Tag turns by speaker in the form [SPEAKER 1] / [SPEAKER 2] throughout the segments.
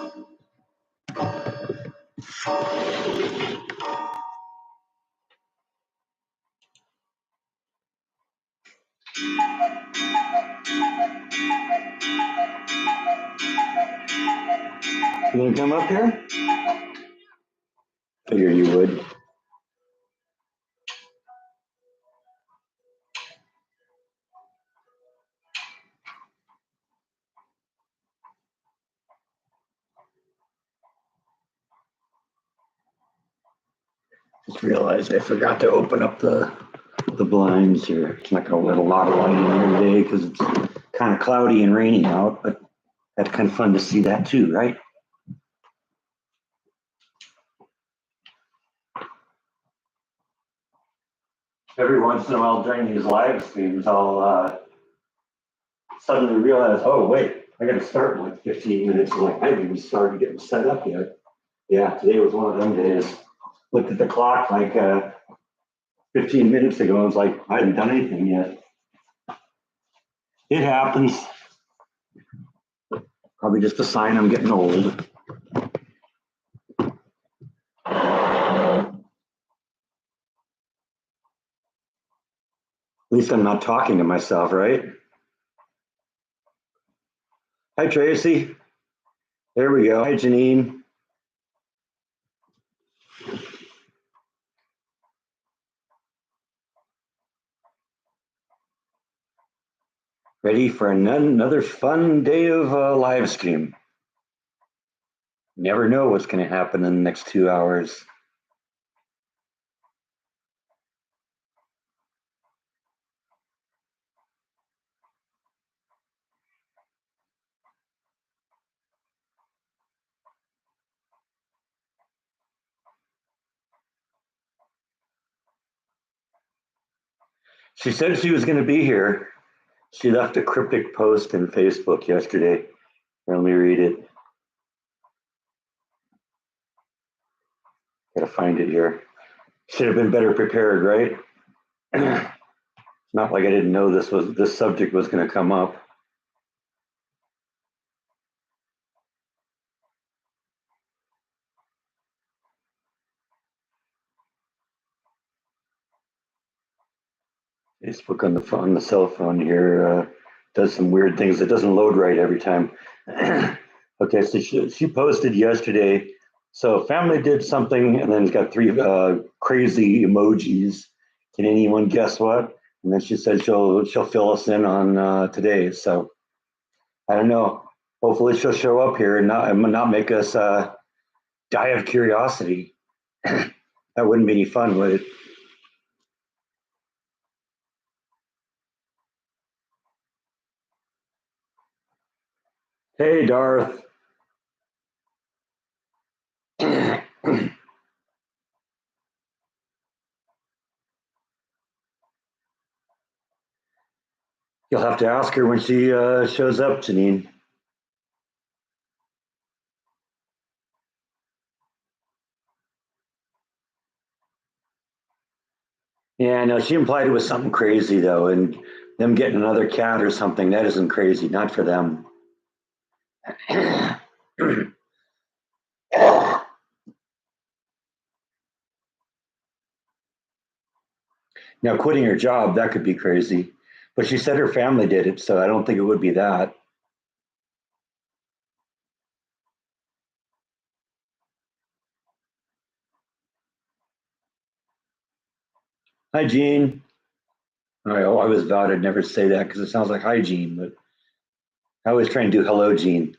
[SPEAKER 1] You gonna come up here? Figured you would. Just realized I forgot to open up the blinds here. It's not gonna let a lot of light in here today because it's kind of cloudy and rainy out, but that's kind of fun to see that too, right? Every once in a while during these live streams, I'll suddenly realize, oh wait, I got to start in like 15 minutes. I'm like, I haven't even started getting set up yet. Yeah, today was one of them days. Looked at the clock like 15 minutes ago. I was like, I haven't done anything yet. It happens. Probably just a sign I'm getting old. At least I'm not talking to myself, right? Hi, Tracy. There we go. Hi, Janine. Ready for another fun day of live stream. Never know what's going to happen in the next 2 hours. She said she was going to be here. She left a cryptic post in Facebook yesterday. Let me read it. Gotta find it here. Should have been better prepared, right? It's not like I didn't know this subject was going to come up. Facebook on the cell phone here does some weird things. It doesn't load right every time. Okay, so she posted yesterday. So family did something, and then it's got 3 crazy emojis. Can anyone guess what? And then she said she'll fill us in on today. So I don't know. Hopefully she'll show up here and not make us die of curiosity. That wouldn't be any fun, would it? Hey, Darth. You'll have to ask her when she shows up, Janine. Yeah, no, she implied it was something crazy though, and them getting another cat or something, that isn't crazy, not for them. Now, quitting her job, that could be crazy. But she said her family did it, so I don't think it would be that. Hi, Jean. I always vowed I'd never say that because it sounds like hygiene, but I always try and do hello, Jean.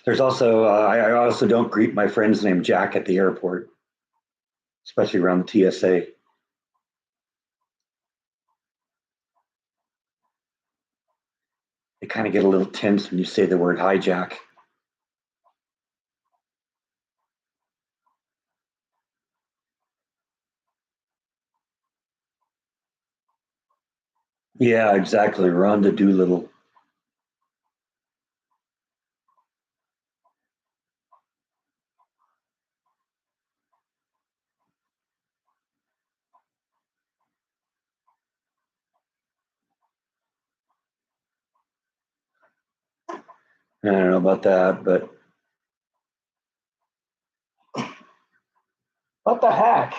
[SPEAKER 1] There's also, I also don't greet my friends named Jack at the airport, especially around the TSA. They kind of get a little tense when you say the word hi, Jack. Yeah, exactly. Rhonda Doolittle. I don't know about that, but what the heck?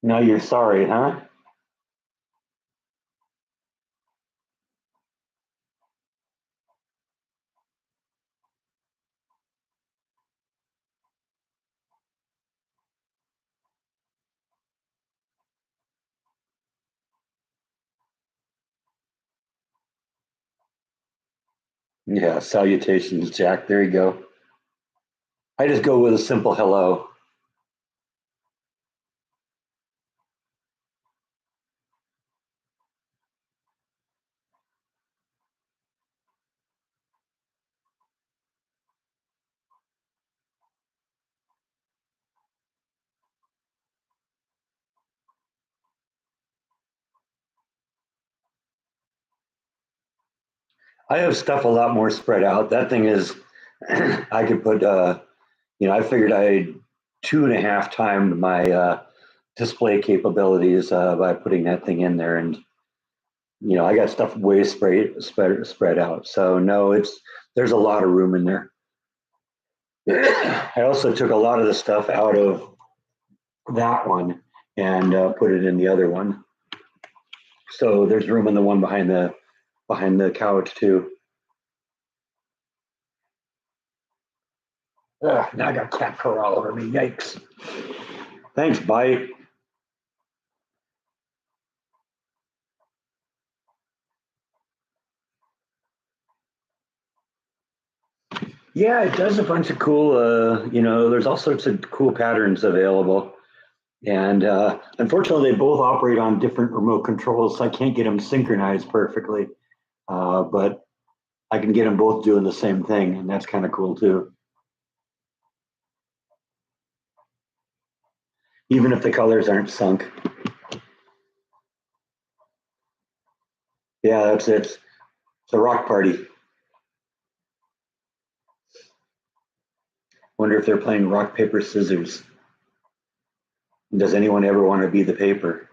[SPEAKER 1] Now you're sorry, huh? Yeah, salutations, Jack. There you go. I just go with a simple hello. I have stuff a lot more spread out. That thing is, I could put, I figured I two and a half timed my display capabilities by putting that thing in there. And, I got stuff way spread out. So no, there's a lot of room in there. I also took a lot of the stuff out of that one and put it in the other one. So there's room in the one behind the couch too. Ugh, now I got cat fur all over me. Yikes. Thanks, Bite. Yeah, it does a bunch of cool, there's all sorts of cool patterns available. And unfortunately, they both operate on different remote controls, so I can't get them synchronized perfectly. But I can get them both doing the same thing, and that's kind of cool too. Even if the colors aren't sunk. Yeah, that's it. It's a rock party. Wonder if they're playing rock, paper, scissors. Does anyone ever want to be the paper?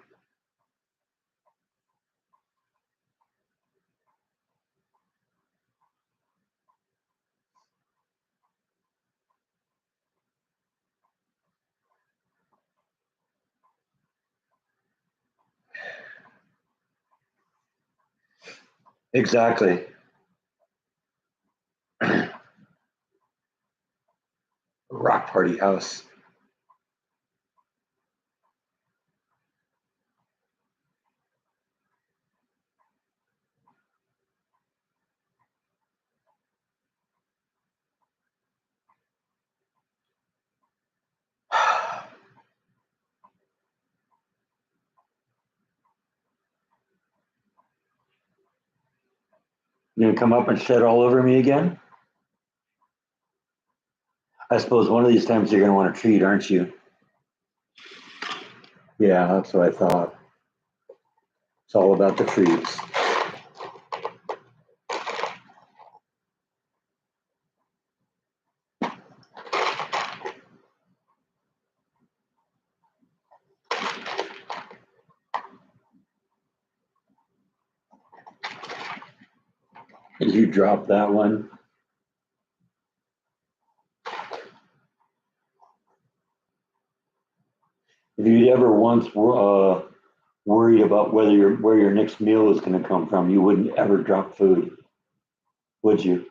[SPEAKER 1] Exactly. Rock party house. You gonna come up and shit all over me again? I suppose one of these times you're gonna want a treat, aren't you? Yeah, that's what I thought. It's all about the treats. Did you drop that one? If you'd ever once worried about where your next meal was going to come from, you wouldn't ever drop food, would you?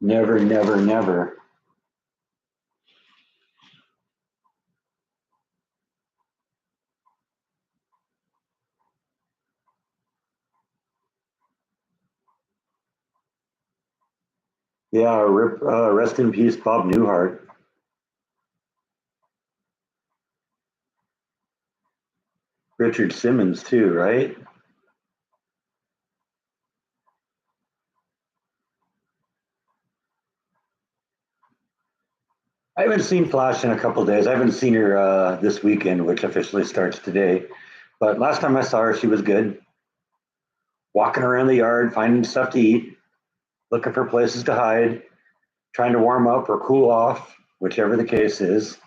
[SPEAKER 1] Never, never, never. Yeah, rest in peace, Bob Newhart. Richard Simmons too, right? I haven't seen Flash in a couple of days. I haven't seen her this weekend, which officially starts today. But last time I saw her, she was good. Walking around the yard, finding stuff to eat, looking for places to hide. trying to warm up or cool off, whichever the case is.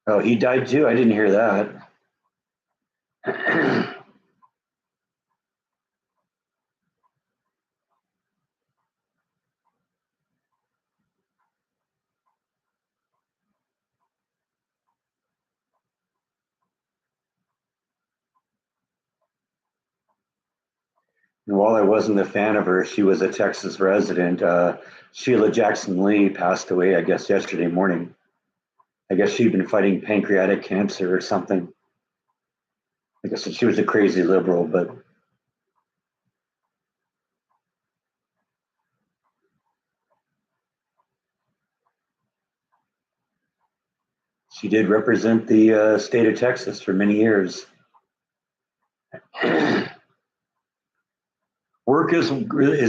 [SPEAKER 1] Oh, he died too? I didn't hear that. And while I wasn't a fan of her, she was a Texas resident. Sheila Jackson Lee passed away, I guess, yesterday morning. I guess she'd been fighting pancreatic cancer or something. I guess she was a crazy liberal, but she did represent the state of Texas for many years. Work is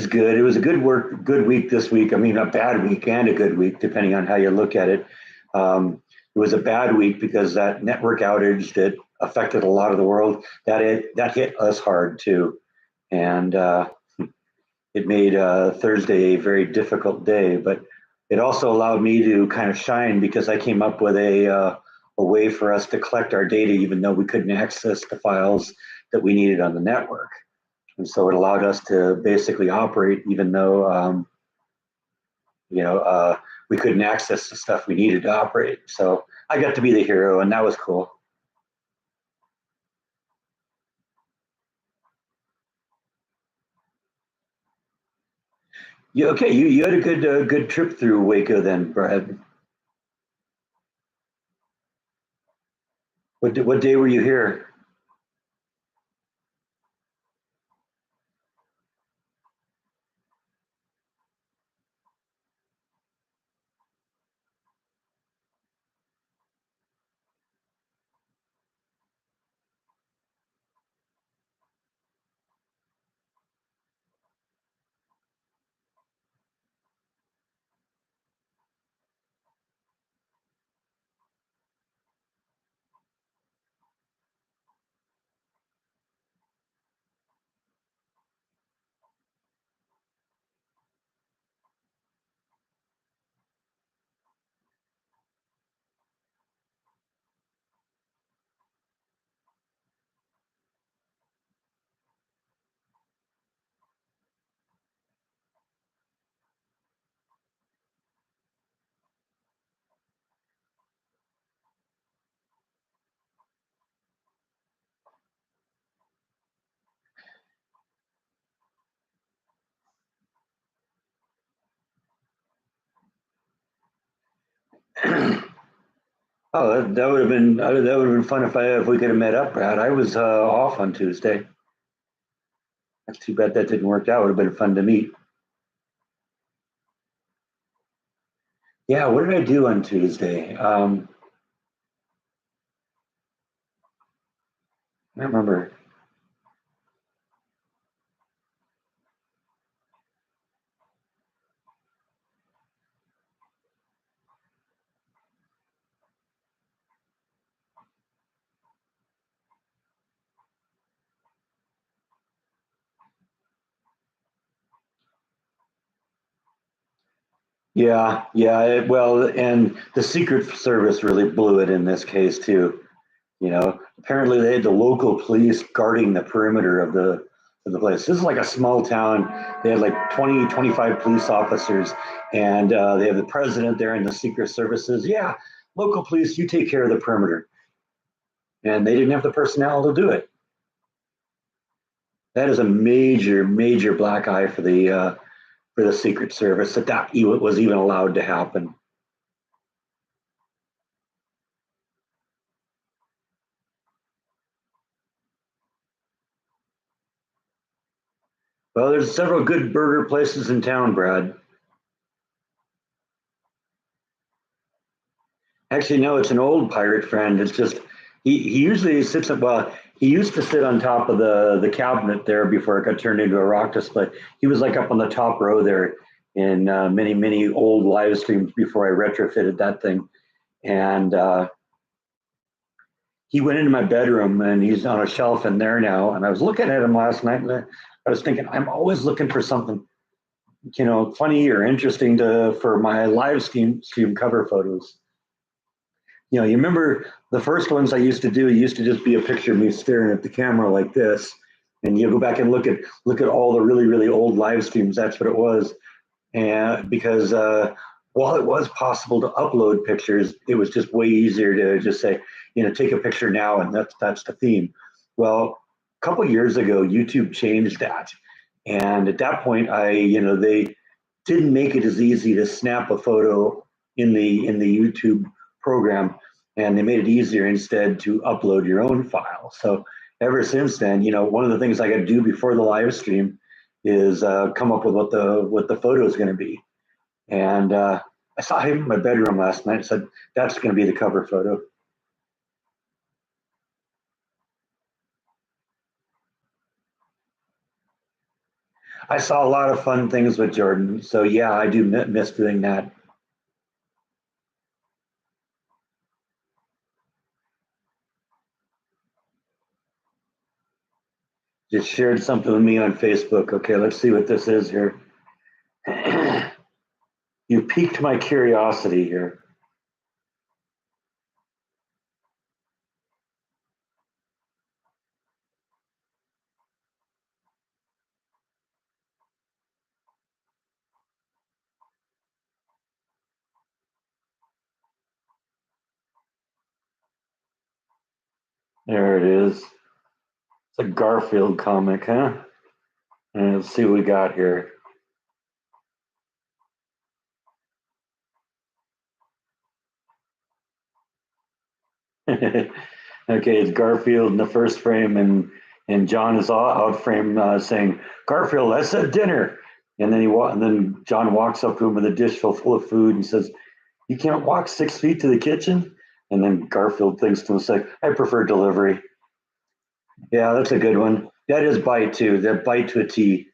[SPEAKER 1] good. It was a good week this week. I mean, a bad week and a good week, depending on how you look at it. It was a bad week because that network outage that affected a lot of the world that hit us hard too, and it made Thursday a very difficult day. But it also allowed me to kind of shine because I came up with a way for us to collect our data, even though we couldn't access the files that we needed on the network. And so it allowed us to basically operate, even though you know we couldn't access the stuff we needed to operate. So I got to be the hero, and that was cool. Yeah, okay. You had a good trip through Waco then, Brad. What day were you here? Oh, that would have been fun if we could have met up, Brad. I was off on Tuesday. That's too bad that didn't work out. Would have been fun to meet. Yeah, what did I do on Tuesday? I don't remember. Yeah, yeah. Well, and the Secret Service really blew it in this case too. You know, apparently they had the local police guarding the perimeter of the place. This is like a small town. They had like 20, 25 police officers, and they have the president there and the Secret Services. Yeah, local police, you take care of the perimeter. And they didn't have the personnel to do it. That is a major black eye for the Secret Service that was even allowed to happen. Well, there's several good burger places in town, Brad. Actually, no, it's an old pirate friend. It's just he usually sits up. Well, he used to sit on top of the cabinet there before it got turned into a rock display. He was like up on the top row there, in many, many old live streams before I retrofitted that thing. And he went into my bedroom and he's on a shelf in there now. And I was looking at him last night and I was thinking, I'm always looking for something, funny or interesting for my live stream cover photos. You remember the first ones I used to do, it used to just be a picture of me staring at the camera like this. And you go back and look at all the really, really old live streams. That's what it was. And because while it was possible to upload pictures, it was just way easier to just say, take a picture now, and that's the theme. Well, a couple of years ago, YouTube changed that, and at that point, they didn't make it as easy to snap a photo in the YouTube program, and they made it easier instead to upload your own file. So ever since then, one of the things I got to do before the live stream is come up with what the photo is going to be. And I saw him in my bedroom last night and said, that's going to be the cover photo. I saw a lot of fun things with Jordan. So yeah, I do miss doing that. Just shared something with me on Facebook. Okay, let's see what this is here. You piqued my curiosity here. There it is. It's a Garfield comic, huh? And let's see what we got here. Okay, it's Garfield in the first frame, and John is out frame saying, "Garfield, I said dinner." And then John walks up to him with a dish full of food and says, "You can't walk 6 feet to the kitchen." And then Garfield thinks to himself, "I prefer delivery." Yeah, that's a good one. That is Bite too. That Bite to a T.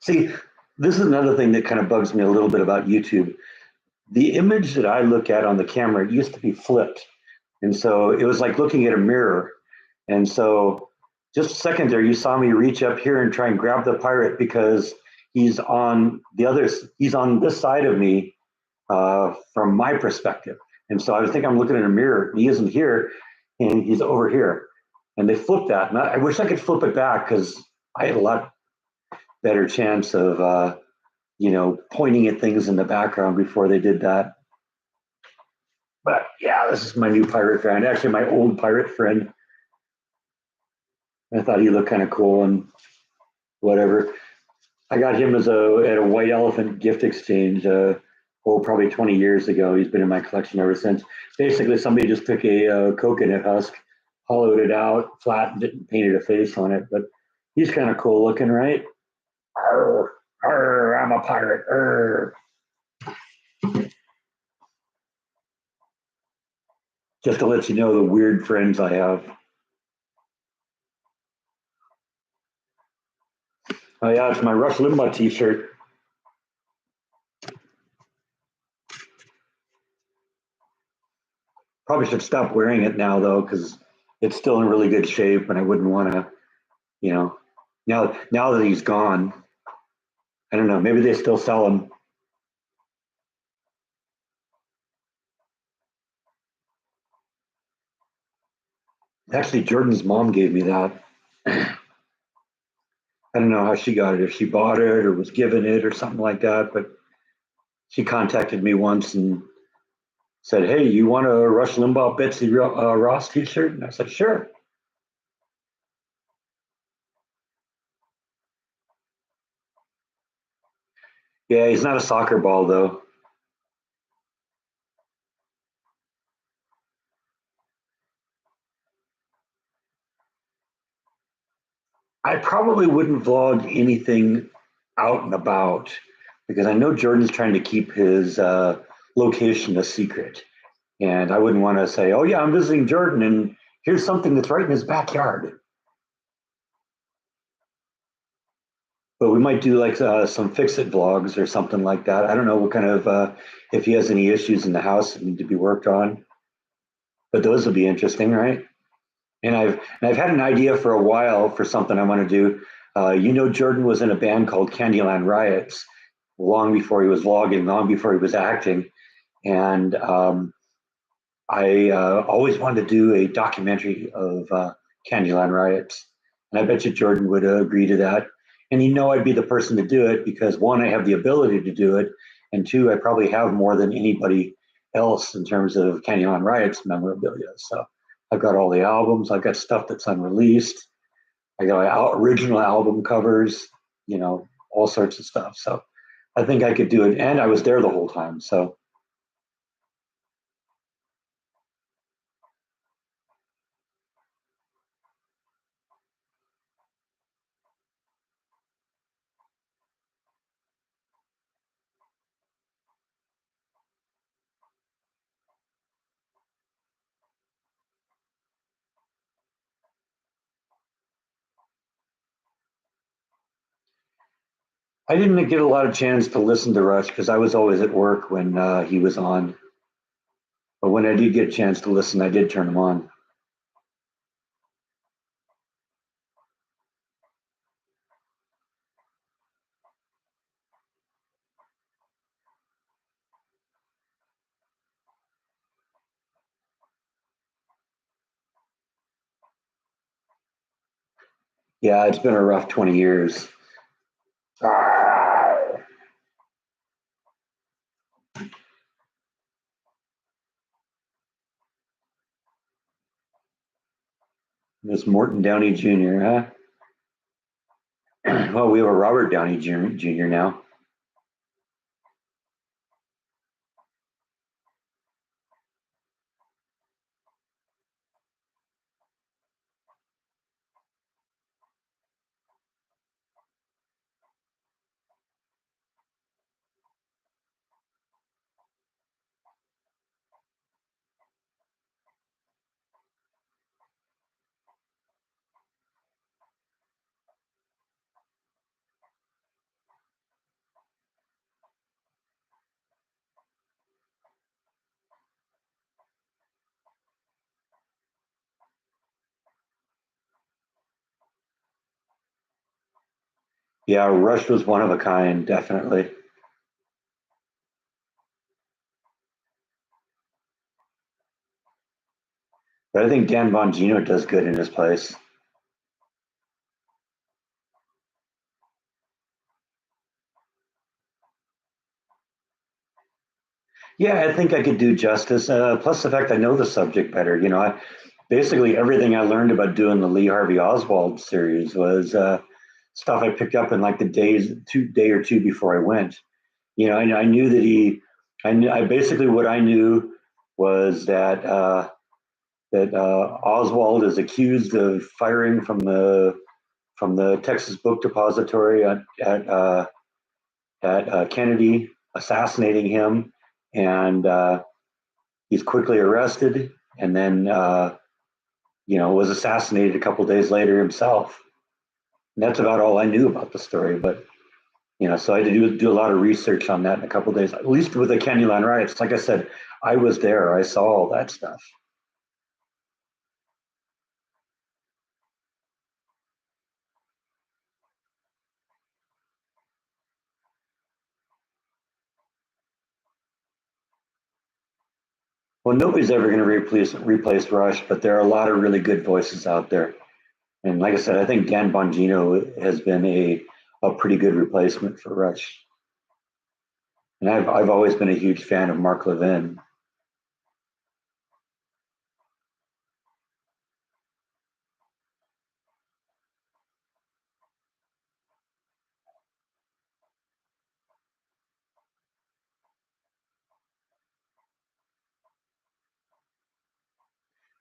[SPEAKER 1] See, this is another thing that kind of bugs me a little bit about YouTube. The image that I look at on the camera used to be flipped. And so it was like looking at a mirror. And so just a second there, you saw me reach up here and try and grab the pirate because he's on this side of me from my perspective. And so I think I'm looking in a mirror. He isn't here, and he's over here. And they flipped that. And I wish I could flip it back because I had a lot better chance of, pointing at things in the background before they did that. But yeah, this is my new pirate friend. Actually, my old pirate friend. I thought he looked kind of cool and whatever. I got him at a White Elephant gift exchange. Probably 20 years ago. He's been in my collection ever since. Basically, somebody just took a coconut husk, hollowed it out, flattened it, and painted a face on it. But he's kind of cool looking, right? Arr, arr, I'm a pirate. Arr. Just to let you know the weird friends I have. Oh yeah, it's my Rush Limbaugh t-shirt. Probably should stop wearing it now though, because it's still in really good shape, and I wouldn't want to, now that he's gone. I don't know. Maybe they still sell them. Actually, Jordan's mom gave me that. I don't know how she got it, if she bought it or was given it or something like that, but she contacted me once and said, "Hey, you want a Rush Limbaugh Betsy Ross t-shirt?" And I said, "Sure." Yeah, he's not a soccer ball though. I probably wouldn't vlog anything out and about because I know Jordan's trying to keep his location a secret. And I wouldn't want to say, "Oh, yeah, I'm visiting Jordan and here's something that's right in his backyard." But we might do like some fix-it vlogs or something like that. I don't know what kind of if he has any issues in the house that need to be worked on, but those will be interesting, right? And I've had an idea for a while for something I want to do. Jordan was in a band called Candyland Riots long before he was vlogging, long before he was acting, and I always wanted to do a documentary of Candyland riots, and I bet you Jordan would agree to that. And I'd be the person to do it because one, I have the ability to do it, and two, I probably have more than anybody else in terms of Candyland riots memorabilia. So I've got all the albums, I've got stuff that's unreleased, I got original album covers, all sorts of stuff. So I think I could do it, and I was there the whole time. So I didn't get a lot of chance to listen to Rush because I was always at work when he was on. But when I did get a chance to listen, I did turn him on. Yeah, it's been a rough 20 years. This Morton Downey Jr., huh? Well, we have a Robert Downey Jr. now. Yeah, Rush was one of a kind, definitely. But I think Dan Bongino does good in his place. Yeah, I think I could do justice. Plus the fact I know the subject better. Basically everything I learned about doing the Lee Harvey Oswald series was stuff I picked up in like the day or two before I went. I knew that I basically what I knew was that Oswald is accused of firing from the Texas Book Depository at Kennedy, assassinating him, and he's quickly arrested, and then was assassinated a couple days later himself. And that's about all I knew about the story, but. So I had to do a lot of research on that in a couple of days, at least with the Candyland riots. Like I said, I was there. I saw all that stuff. Well, nobody's ever going to replace Rush, but there are a lot of really good voices out there. And like I said, I think Dan Bongino has been a pretty good replacement for Rush. And I've always been a huge fan of Mark Levin.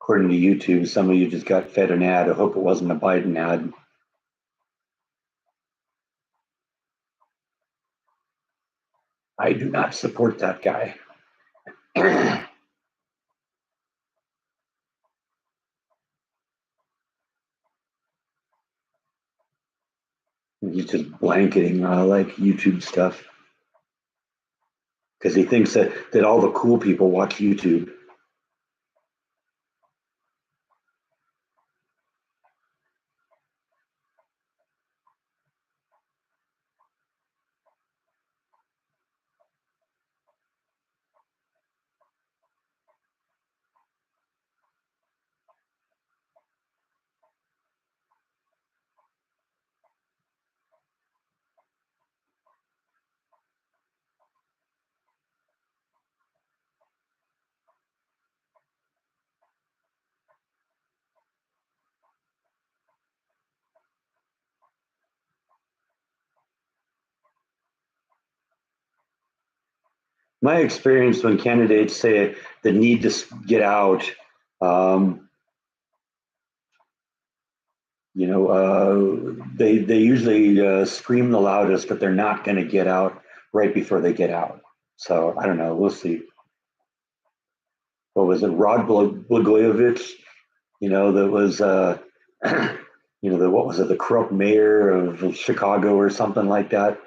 [SPEAKER 1] According to YouTube, some of you just got fed an ad. I hope it wasn't a Biden ad. I do not support that guy. he's just blanketing like YouTube stuff because he thinks that all the cool people watch YouTube. My experience when candidates say the need to get out, um, they usually scream the loudest that they're not going to get out right before they get out. So I don't know. We'll see. What was it? Rod Blagojevich, that was, what was it? The corrupt mayor of Chicago or something like that,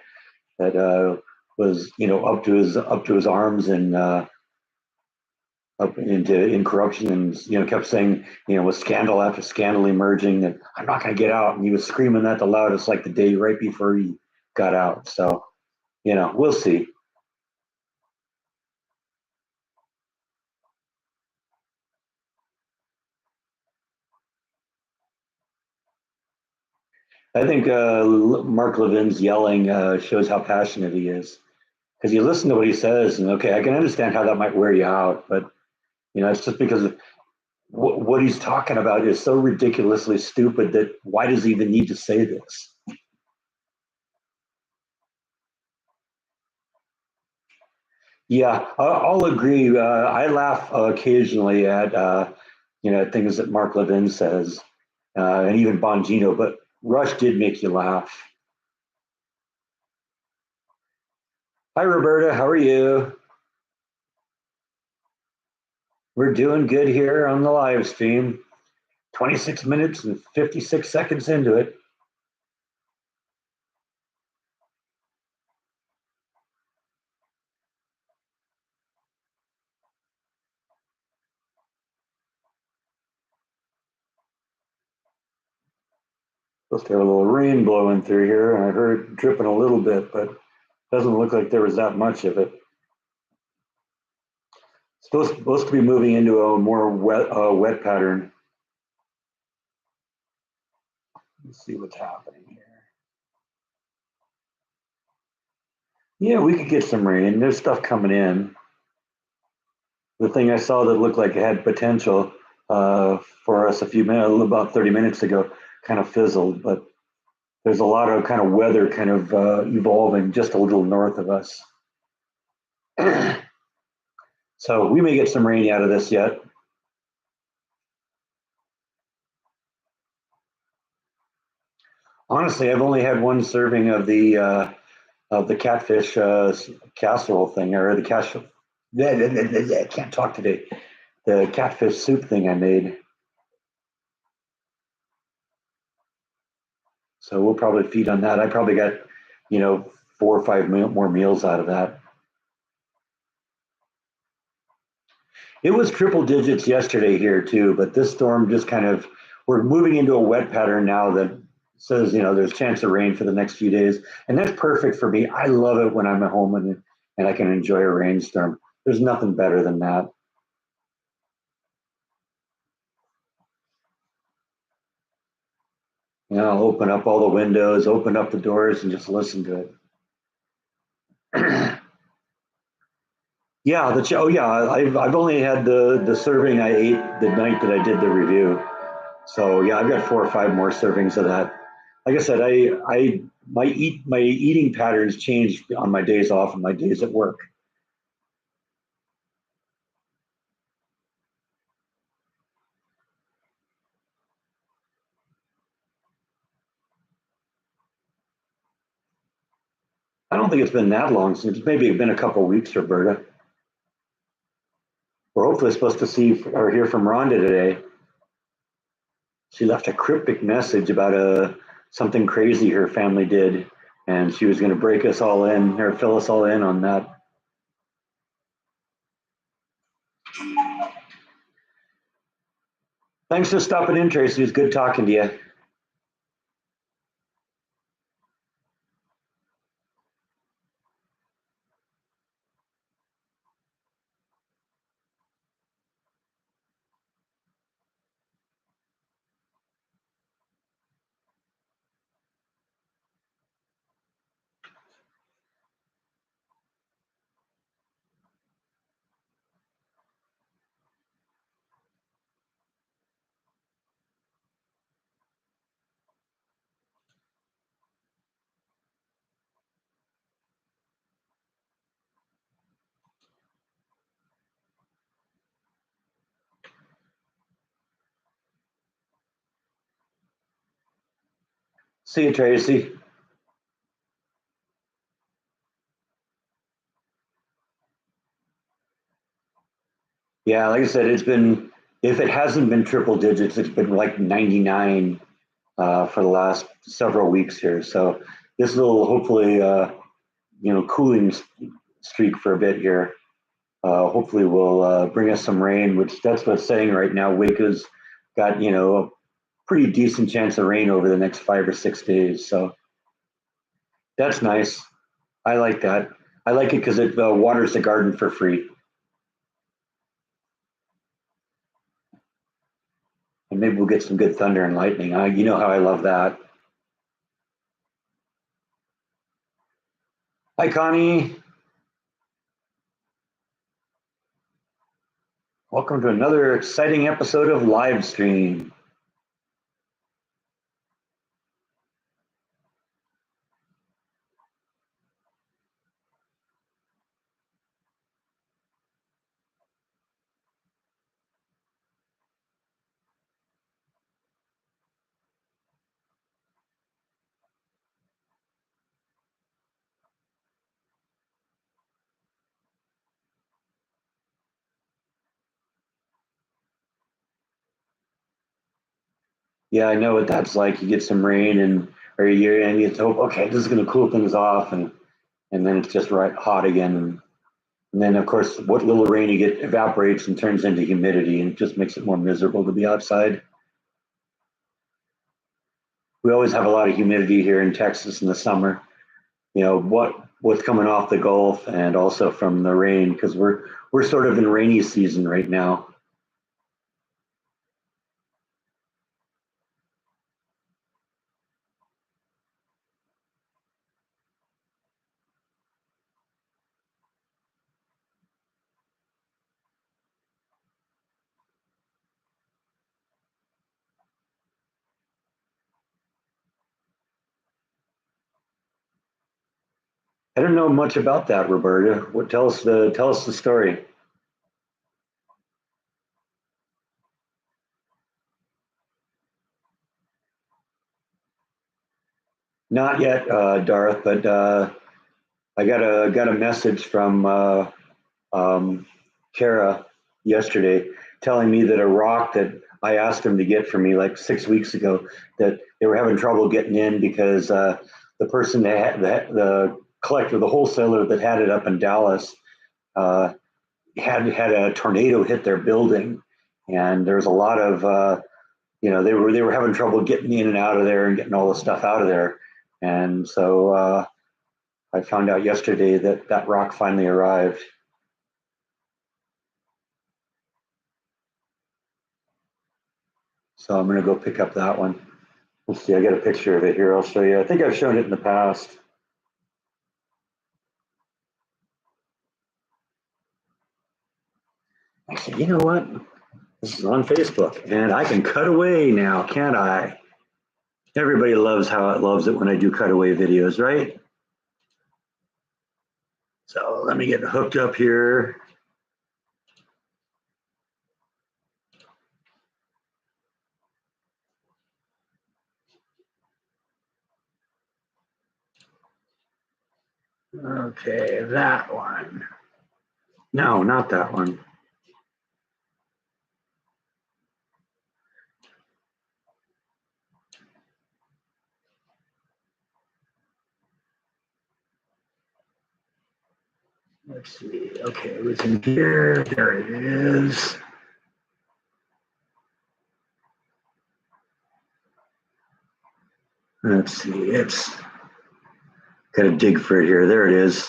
[SPEAKER 1] that was, up to his arms and up in corruption, and kept saying, with scandal after scandal emerging, that I'm not going to get out, and he was screaming that the loudest like the day right before he got out. So we'll see. I think Mark Levin's yelling shows how passionate he is, because you listen to what he says, and okay, I can understand how that might wear you out, but it's just because what he's talking about is so ridiculously stupid that why does he even need to say this? Yeah, I'll agree. I laugh occasionally at things that Mark Levin says, and even Bongino, but Rush did make you laugh. Hi, Roberta. How are you? We're doing good here on the live stream. 26 minutes and 56 seconds into it. Supposed to have a little rain blowing through here, and I heard it dripping a little bit, but doesn't look like there was that much of it. Supposed to be moving into a more wet pattern. Let's see what's happening here. Yeah, we could get some rain. There's stuff coming in. The thing I saw that looked like it had potential for us a few minutes, about 30 minutes ago, kind of fizzled. But there's a lot of kind of weather kind of evolving just a little north of us. So we may get some rain out of this yet. Honestly, I've only had one serving of the catfish casserole thing, or the cash. I can't talk today. The catfish soup thing I made. So we'll probably feed on that. I probably got, 4 or 5 more meals out of that. It was triple digits yesterday here too, but this storm just kind of, we're moving into a wet pattern now that says, there's a chance of rain for the next few days. And that's perfect for me. I love it when I'm at home and I can enjoy a rainstorm. There's nothing better than that. I'll open up all the windows, open up the doors, and just listen to it. Yeah, I've only had the serving I ate the night that I did the review. So yeah, I've got 4 or 5 more servings of that. Like I said, my eating patterns change on my days off and my days at work. I don't think it's been that long since, maybe it's been a couple of weeks, Roberta. We're hopefully supposed to see or hear from Rhonda today. She left a cryptic message about something crazy her family did, and she was going to break us all in or fill us all in on that. Thanks for stopping in, Tracy. It was good talking to you. See you, Tracy. Yeah, like I said, it's been, if it hasn't been triple digits, it's been like 99 for the last several weeks here. So this will hopefully, cooling streak for a bit here. Hopefully will bring us some rain, which that's what's saying right now. Waco's got, a pretty decent chance of rain over the next 5 or 6 days. So that's nice. I like that. I like it because it waters the garden for free. And maybe we'll get some good thunder and lightning. You know how I love that. Hi, Connie. Welcome to another exciting episode of Live Stream. Yeah, I know what that's like. You get some rain and you hope, okay, this is going to cool things off, and then it's just right hot again. And then, of course, what little rain you get evaporates and turns into humidity, and it just makes it more miserable to be outside. We always have a lot of humidity here in Texas in the summer. What's coming off the Gulf and also from the rain, because we're sort of in rainy season right now. I don't know much about that, Roberta. Tell us the story. Not yet, Darth, but I got a message from Kara yesterday telling me that a rock that I asked them to get for me like 6 weeks ago, that they were having trouble getting in because the person that had the collector, the wholesaler that had it up in Dallas, uh, had a tornado hit their building, and there was a lot of they were having trouble getting in and out of there and getting all the stuff out of there, and so I found out yesterday that that rock finally arrived. So I'm going to go pick up that one. Let's see, I got a picture of it here. I'll show you. I think I've shown it in the past. I said, you know what? This is on Facebook, and I can cut away now, can't I? Everybody loves it when I do cutaway videos, right? So let me get hooked up here. Okay, that one. No, not that one. Let's see. Okay, it was in here. There it is. Let's see. It's got to dig for it here. There it is.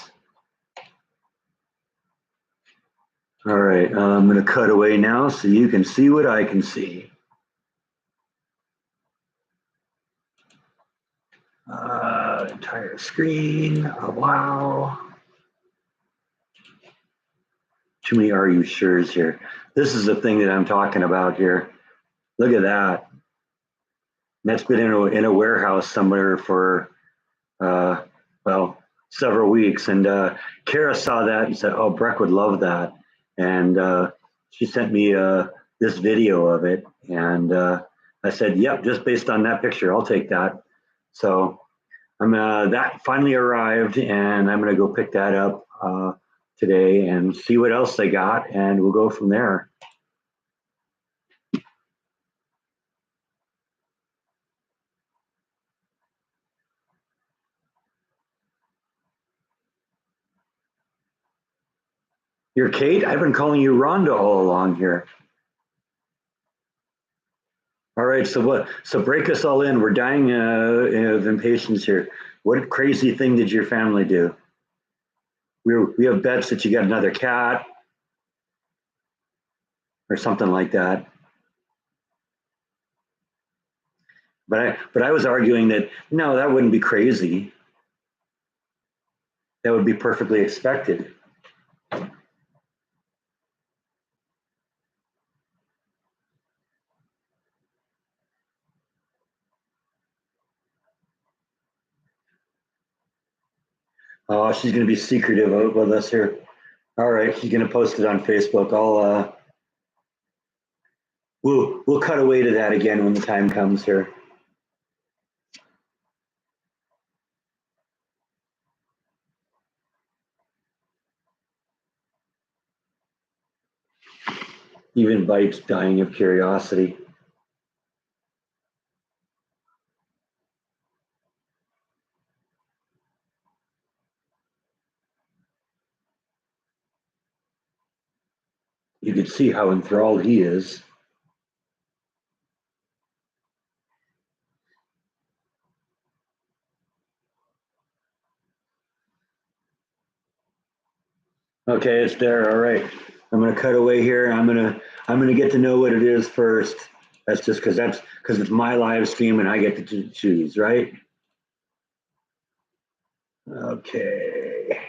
[SPEAKER 1] All right. I'm going to cut away now so you can see what I can see. Entire screen. Oh, wow. Too many are you sure's here. This is the thing that I'm talking about here. Look at that. That's been in a warehouse somewhere for, well, several weeks. And Kara saw that and said, oh, Breck would love that. And she sent me this video of it. And I said, yep, just based on that picture, I'll take that. So that finally arrived, and I'm going to go pick that up today and see what else they got, and we'll go from there. You're Kate? I've been calling you Rhonda all along here. All right, so what? So break us all in. We're dying of impatience here. What crazy thing did your family do? We have bets that you got another cat or something like that. But I was arguing that no, that wouldn't be crazy. That would be perfectly expected. Oh, she's going to be secretive with us here. All right, she's going to post it on Facebook. We'll cut away to that again when the time comes here. Even Bite's dying of curiosity. You can see how enthralled he is. Okay, it's there. All right. I'm gonna cut away here. I'm gonna get to know what it is first. That's just because it's my live stream and I get to choose, right? Okay.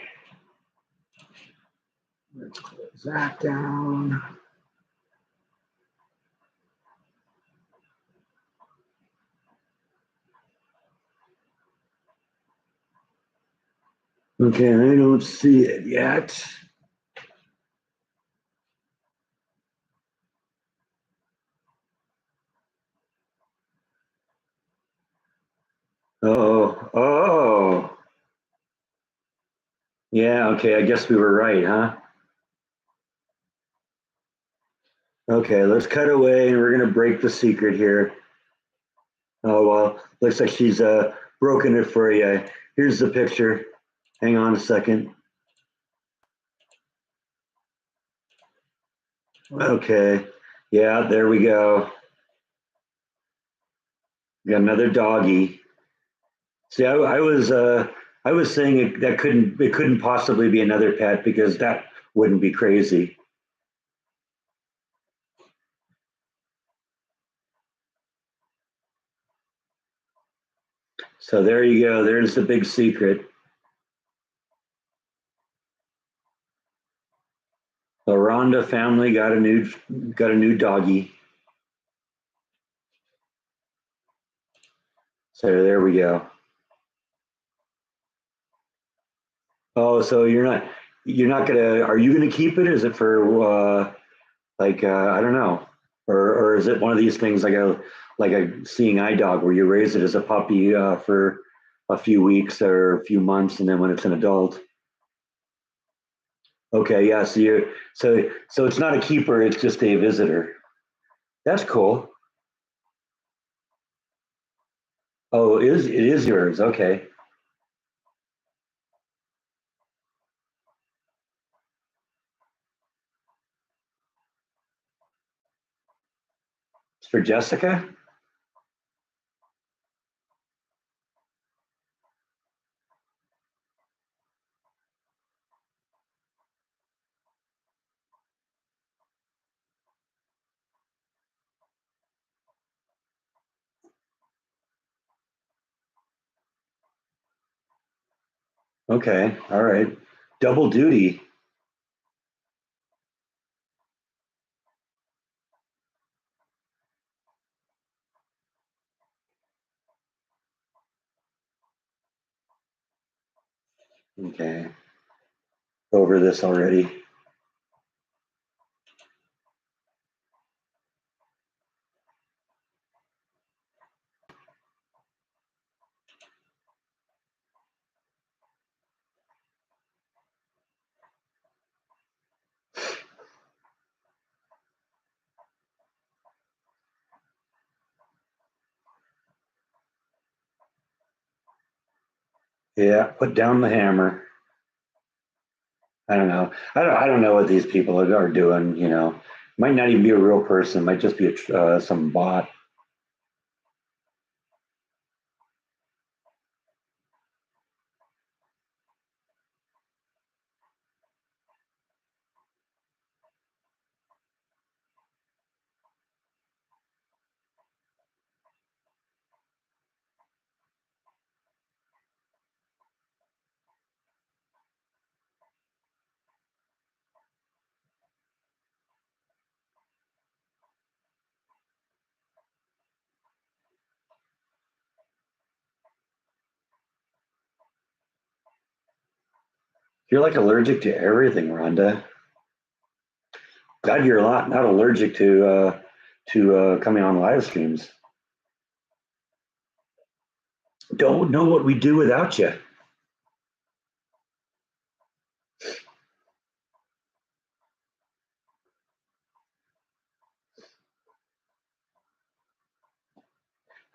[SPEAKER 1] Let's close that down. Okay, I don't see it yet. Oh. Yeah, okay, I guess we were right, huh? Okay, let's cut away and we're gonna break the secret here. Oh, well, looks like she's broken it for you. Here's the picture. Hang on a second. Okay, yeah, there we go. Got another doggy. See, I was saying it couldn't possibly be another pet because that wouldn't be crazy. So there you go. There's the big secret. The Rhonda family got a new doggy. So there we go. Oh, so you're not gonna, are you gonna keep it? Is it for I don't know, or is it one of these things like a seeing eye dog where you raise it as a puppy for a few weeks or a few months, and then when it's an adult? Okay, yeah. So it's not a keeper; it's just a visitor. That's cool. Oh, it is yours? Okay. It's for Jessica? Okay, all right. Double duty. Okay, over this already. Yeah, put down the hammer. I don't know. I don't know what these people are doing. Might not even be a real person. Might just be some bot. You're like allergic to everything, Rhonda. God, you're not allergic to coming on live streams. Don't know what we do without you.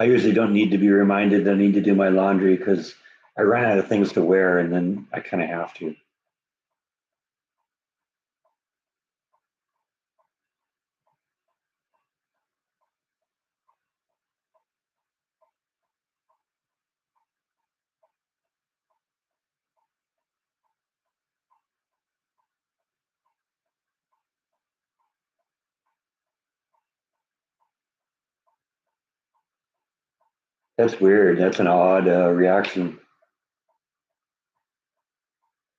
[SPEAKER 1] I usually don't need to be reminded that I need to do my laundry because I run out of things to wear, and then I kind of have to. That's weird. That's an odd reaction.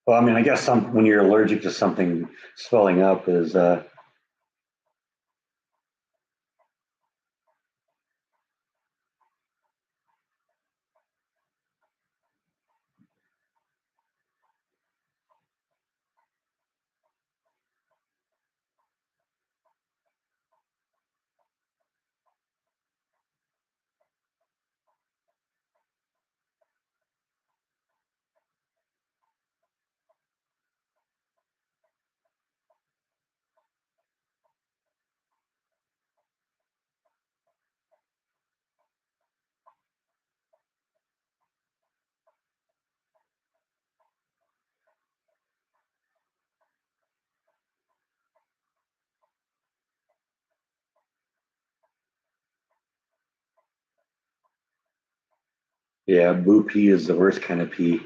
[SPEAKER 1] Well, I mean, I guess when you're allergic to something, swelling up is yeah, boo pee is the worst kind of pee.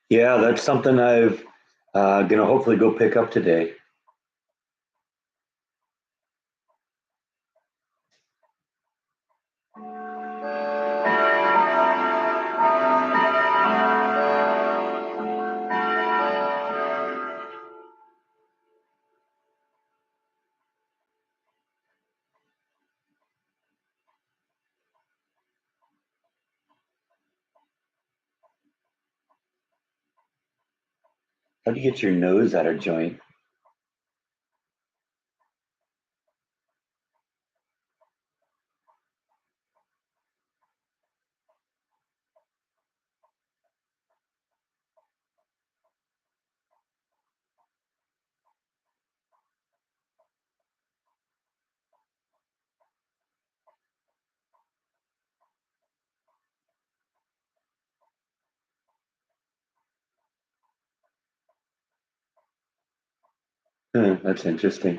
[SPEAKER 1] Yeah, that's something I've gonna hopefully go pick up today. How do you get your nose out of joint? That's interesting.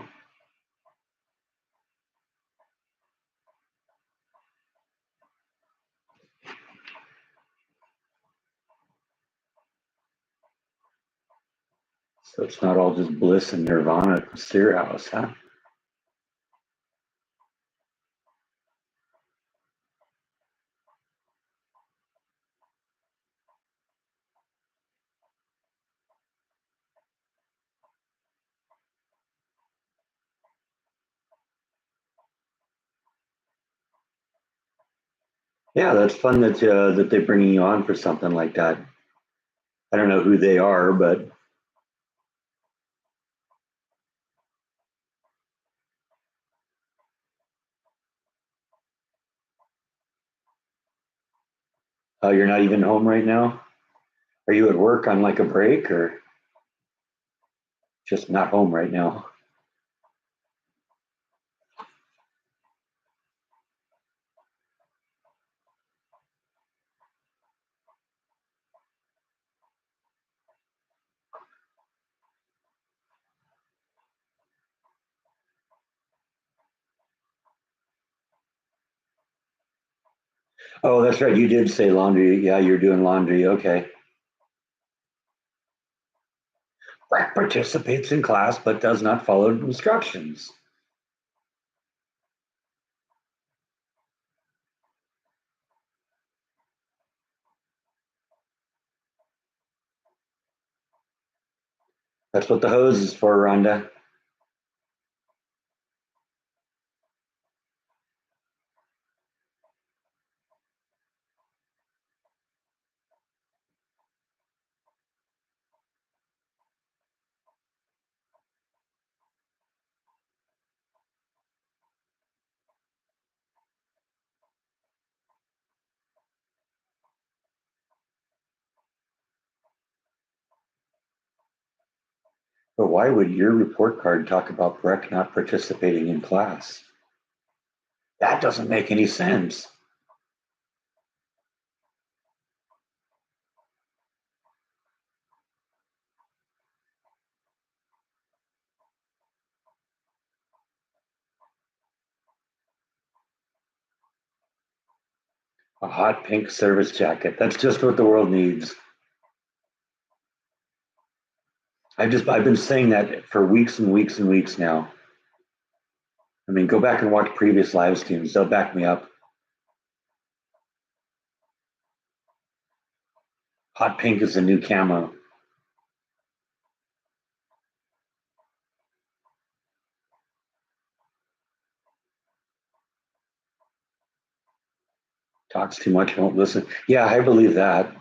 [SPEAKER 1] So it's not all just bliss and nirvana at the Steer House, huh? Yeah, that's fun that they're bringing you on for something like that. I don't know who they are, but you're not even home right now. Are you at work on like a break or just not home right now? Oh, that's right. You did say laundry. Yeah, you're doing laundry. Okay. Brett participates in class but does not follow instructions. That's what the hose is for, Rhonda. But why would your report card talk about Breck not participating in class? That doesn't make any sense. A hot pink service jacket. That's just what the world needs. I've been saying that for weeks and weeks and weeks now. I mean, go back and watch previous live streams. They'll back me up. Hot pink is the new camo. Talks too much, won't listen. Yeah, I believe that.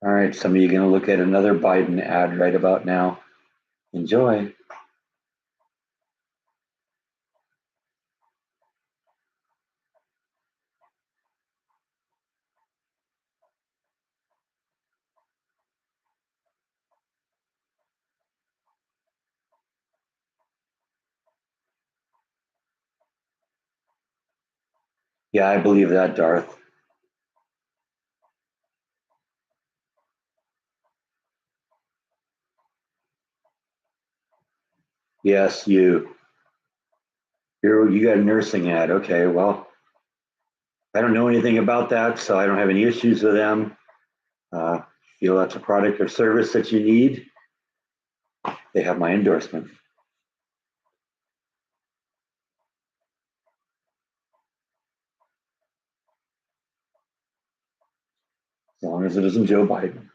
[SPEAKER 1] All right, some of you going to look at another Biden ad right about now. Enjoy. Yeah, I believe that, Darth. Yes, you. You got a nursing ad. Okay, well, I don't know anything about that, so I don't have any issues with them. Uh, feel that's a product or service that you need, they have my endorsement. As long as it isn't Joe Biden.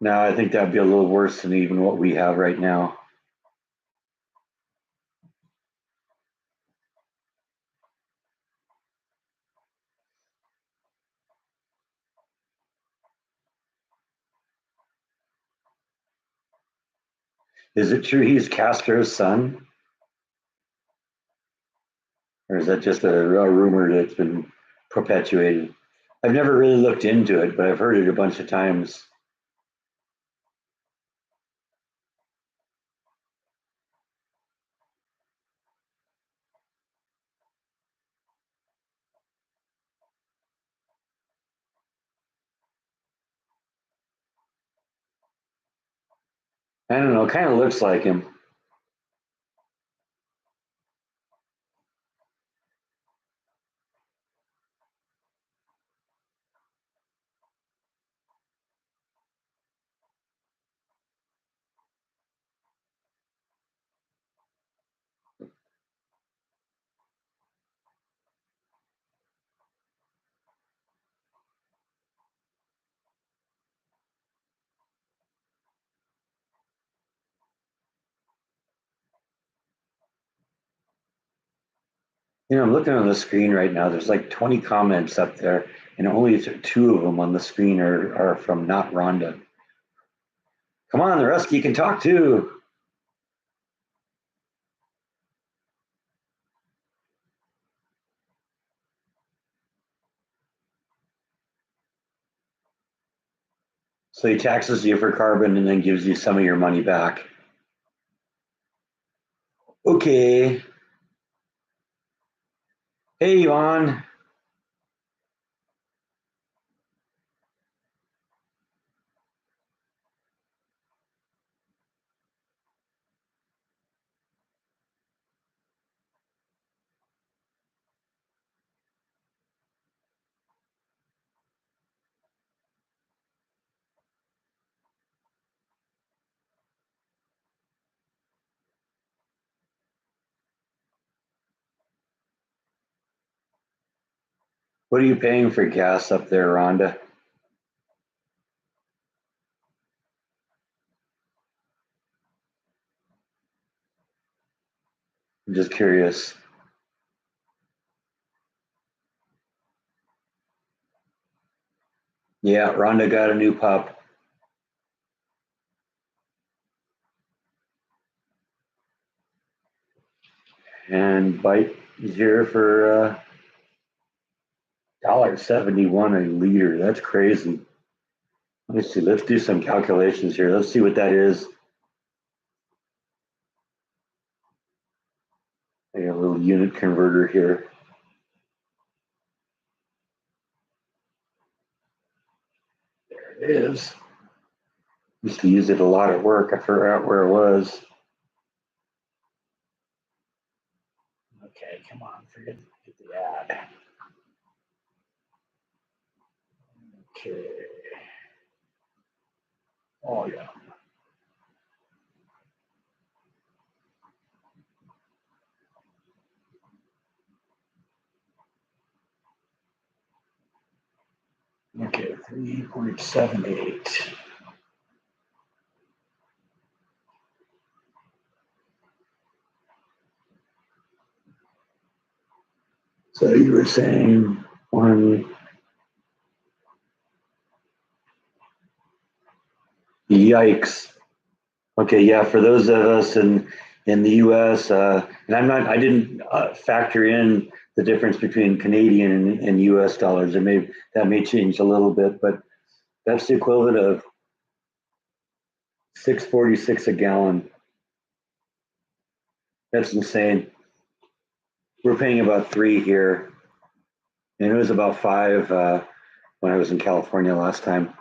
[SPEAKER 1] Now, I think that'd be a little worse than even what we have right now. Is it true he's Castro's son? Or is that just a rumor that's been perpetuated? I've never really looked into it, but I've heard it a bunch of times. I don't know, kind of looks like him. I'm looking on the screen right now. There's like 20 comments up there, and only two of them on the screen are from not Rhonda. Come on, the rest you can talk to. So he taxes you for carbon and then gives you some of your money back. Okay. Hey, Yvonne. What are you paying for gas up there, Rhonda? I'm just curious. Yeah, Rhonda got a new pup. And Bite is here for $1.71 a liter. That's crazy. Let me see. Let's do some calculations here. Let's see what that is. I got a little unit converter here. There it is. Used to use it a lot at work. I forgot where it was. Okay, come on, forget the ad. Okay. Oh yeah. Okay, 3.78. So you were saying one. Yikes. Okay, yeah. For those of us in the U.S., and I didn't factor in the difference between Canadian and U.S. dollars. That may change a little bit, but that's the equivalent of 6.46 a gallon. That's insane. We're paying about 3 here, and it was about 5 when I was in California last time.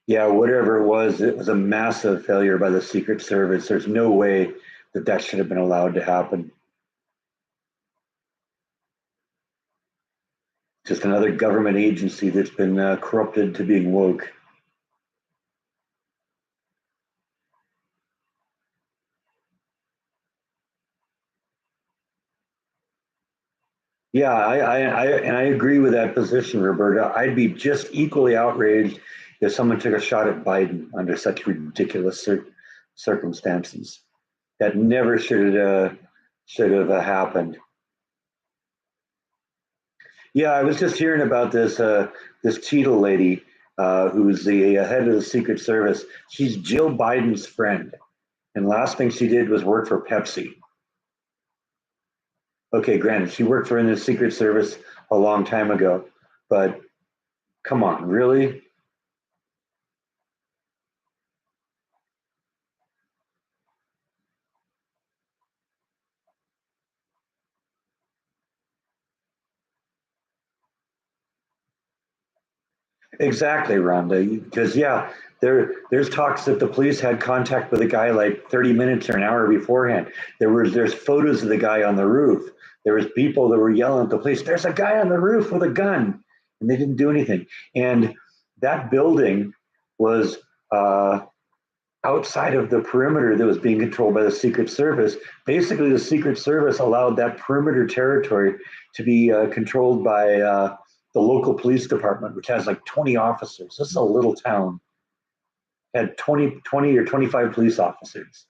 [SPEAKER 1] Yeah, whatever it was a massive failure by the Secret Service. There's no way that should have been allowed to happen. Just another government agency that's been corrupted to being woke. Yeah, I agree with that position, Roberta. I'd be just equally outraged if someone took a shot at Biden under such ridiculous circumstances. That never should have happened. Yeah, I was just hearing about this Cheadle lady who's the head of the Secret Service. She's Jill Biden's friend, and last thing she did was work for Pepsi. Okay, granted, she worked for the Secret Service a long time ago, but come on, really? Exactly, Rhonda. Because yeah, there's talks that the police had contact with a guy like 30 minutes or an hour beforehand. There's photos of the guy on the roof. There was people that were yelling at the police, "There's a guy on the roof with a gun," and they didn't do anything. And that building was outside of the perimeter that was being controlled by the Secret Service. Basically, the Secret Service allowed that perimeter territory to be controlled by the local police department, which has like 20 officers. This is a little town, had 20 or 25 police officers.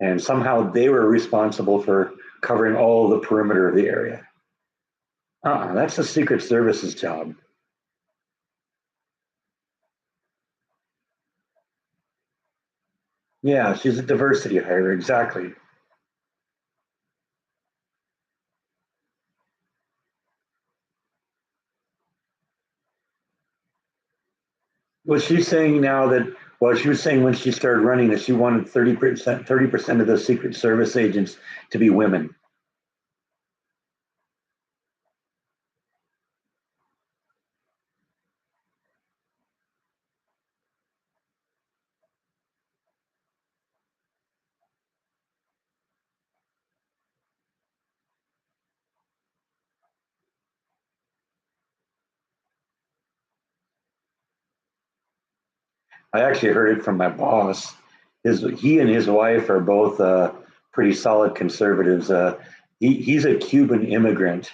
[SPEAKER 1] And somehow they were responsible for covering all the perimeter of the area. That's the Secret Service's job. Yeah, she's a diversity hire, exactly. Was she saying now that, well, she was saying when she started running that she wanted 30% of the Secret Service agents to be women. I actually heard it from my boss. He and his wife are both pretty solid conservatives. He's a Cuban immigrant.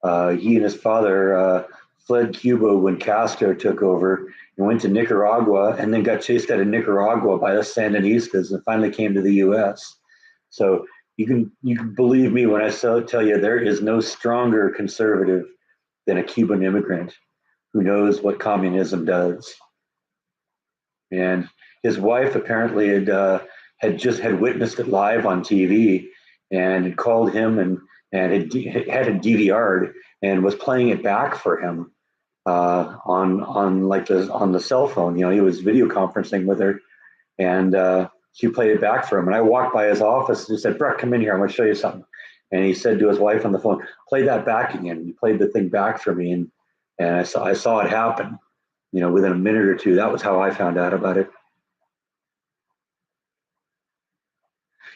[SPEAKER 1] He and his father fled Cuba when Castro took over and went to Nicaragua, and then got chased out of Nicaragua by the Sandinistas and finally came to the U.S. So you can believe me when I tell you there is no stronger conservative than a Cuban immigrant who knows what communism does. And his wife apparently had witnessed it live on TV and had called him and had it DVR'd and was playing it back for him on the cell phone. You know, he was video conferencing with her, and she played it back for him. And I walked by his office and said, "Brett, come in here. I'm going to show you something." And he said to his wife on the phone, "Play that back again." He played the thing back for me, and I saw it happen. You know, within a minute or two. That was how I found out about it.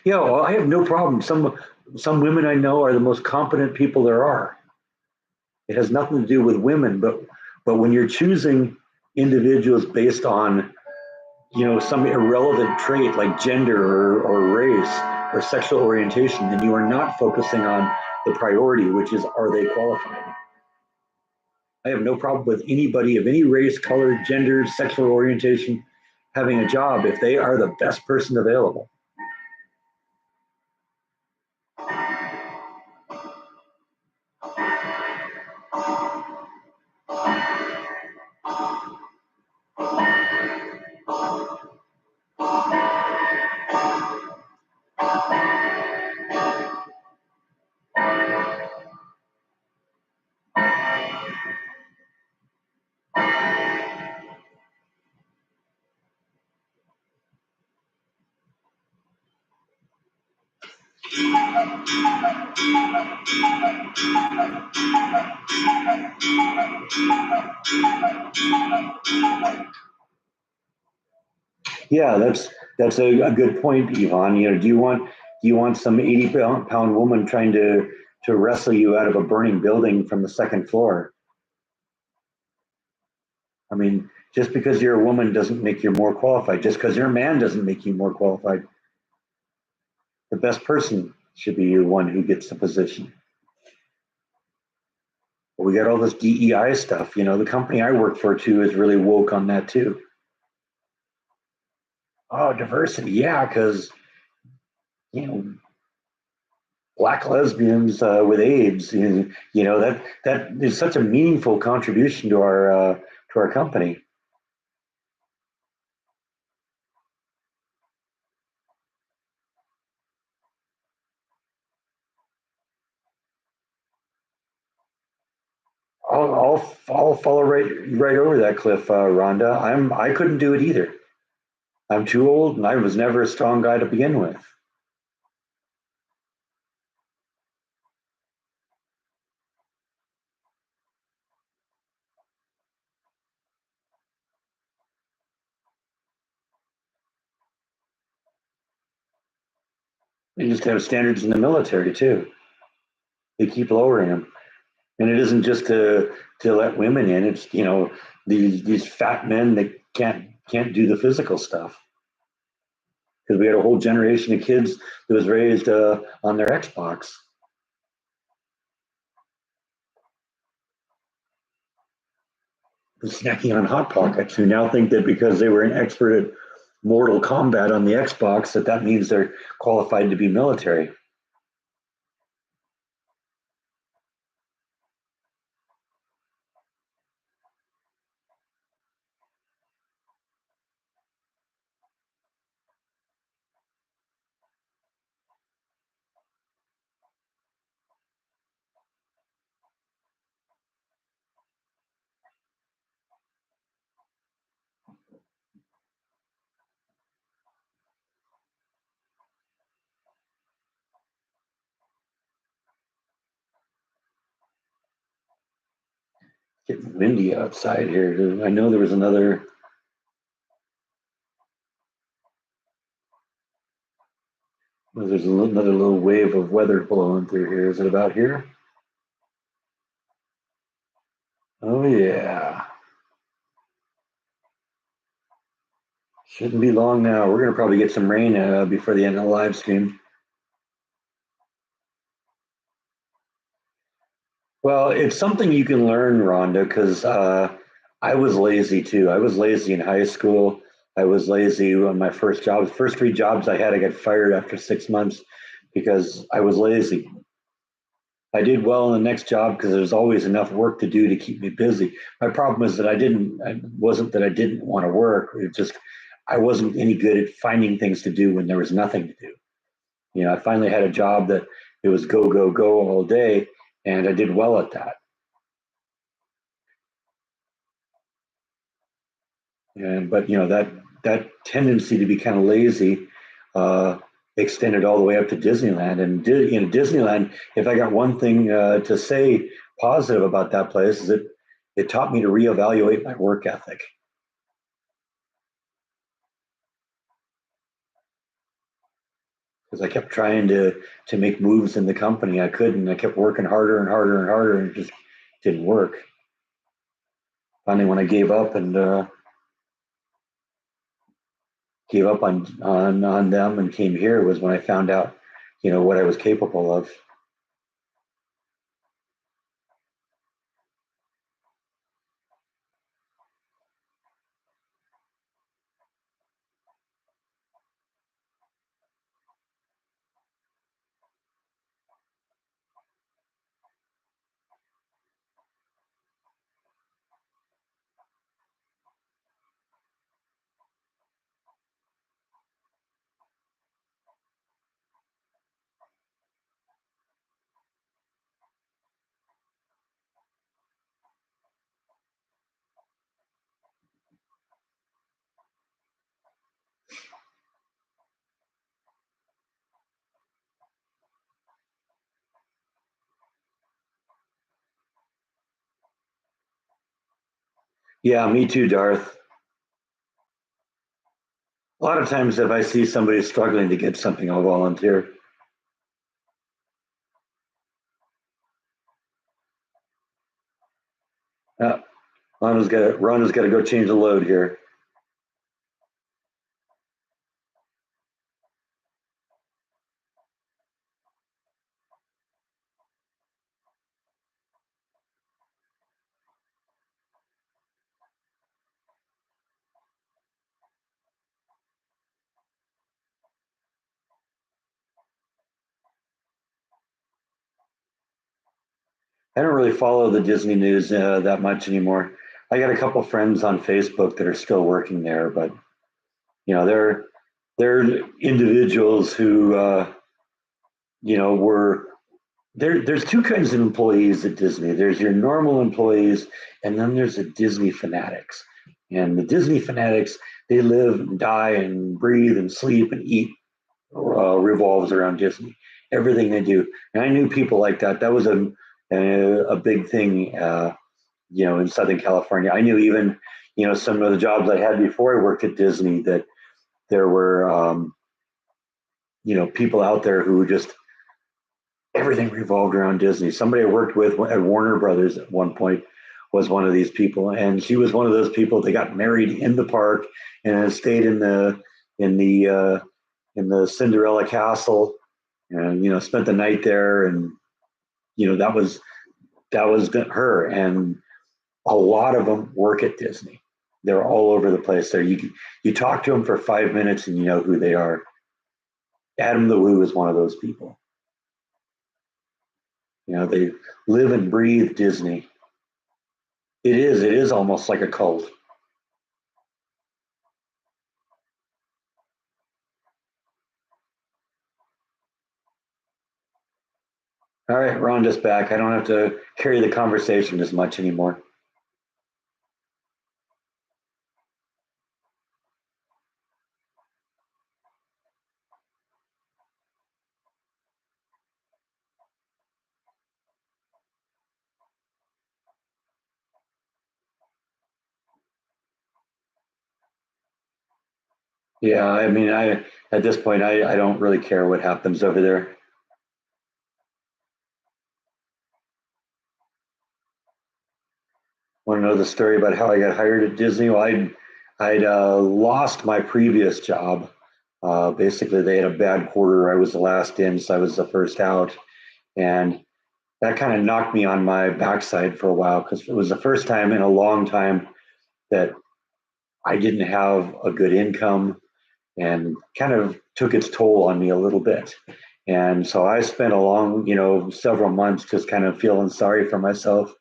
[SPEAKER 1] Yeah, well, I have no problem. Some women I know are the most competent people there are. It has nothing to do with women, but when you're choosing individuals based on, you know, some irrelevant trait like gender or race or sexual orientation, then you are not focusing on the priority, which is, are they qualified? I have no problem with anybody of any race, color, gender, sexual orientation having a job if they are the best person available. Yeah, that's a good point, Yvonne. You know, you want some 80-pound woman trying to wrestle you out of a burning building from the second floor? I mean, just because you're a woman doesn't make you more qualified. Just because you're a man doesn't make you more qualified. The best person should be the one who gets the position. But we got all this DEI stuff. You know, the company I work for too is really woke on that too. Oh, diversity, yeah, because you know, black lesbians with AIDS. You know that is such a meaningful contribution to our company. I'll follow right over that cliff, Rhonda. I couldn't do it either. I'm too old, and I was never a strong guy to begin with. They just have standards in the military too. They keep lowering them, and it isn't just to let women in. It's these fat men that can't do the physical stuff because we had a whole generation of kids that was raised on their Xbox, snacking on hot pockets, who now think that because they were an expert at Mortal Kombat on the Xbox that means they're qualified to be military. Getting windy outside here. I know there was another. Well, there's another little wave of weather blowing through here. Is it about here? Oh yeah. Shouldn't be long now. We're gonna probably get some rain before the end of the live stream. Well, it's something you can learn, Rhonda, because I was lazy too. I was lazy in high school. I was lazy on my first jobs. First three jobs I had, I got fired after 6 months because I was lazy. I did well in the next job because there's always enough work to do to keep me busy. My problem is that I wasn't that I didn't want to work. It just, I wasn't any good at finding things to do when there was nothing to do. You know, I finally had a job that it was go, go, go all day, and I did well at that. And but that tendency to be kind of lazy uh, extended all the way up to Disneyland. And in Disneyland, if I got one thing to say positive about that place, is it taught me to reevaluate my work ethic because I kept trying to make moves in the company. I couldn't. I kept working harder and harder and harder, and it just didn't work. Finally, when I gave up on them and came here was when I found out, what I was capable of. Yeah, me too, Darth. A lot of times, if I see somebody struggling to get something, I'll volunteer. Uh, Rhonda's got to go change the load here. I don't really follow the Disney news that much anymore. I got a couple friends on Facebook that are still working there, but they're individuals who were there. There's two kinds of employees at Disney. There's your normal employees, and then there's the Disney fanatics. And the Disney fanatics, they live and die and breathe and sleep and eat revolves around Disney. Everything they do. And I knew people like that. That was a big thing, in Southern California. I knew even, some of the jobs I had before I worked at Disney that there were, people out there who just everything revolved around Disney. Somebody I worked with at Warner Brothers at one point was one of these people, and she was one of those people that got married in the park and stayed in the in the Cinderella Castle, and spent the night there, and that was her. And a lot of them work at Disney. They're all over the place. There, you talk to them for 5 minutes and you know who they are. Adam the Woo is one of those people. They live and breathe Disney. It is almost like a cult. All right, Rhonda's back. I don't have to carry the conversation as much anymore. Yeah, I mean, I at this point, I don't really care what happens over there. Want to know the story about how I got hired at Disney? Well, I'd lost my previous job. Basically, they had a bad quarter. I was the last in, so I was the first out, and that kind of knocked me on my backside for a while because it was the first time in a long time that I didn't have a good income, and kind of took its toll on me a little bit. And so I spent a long, several months just kind of feeling sorry for myself.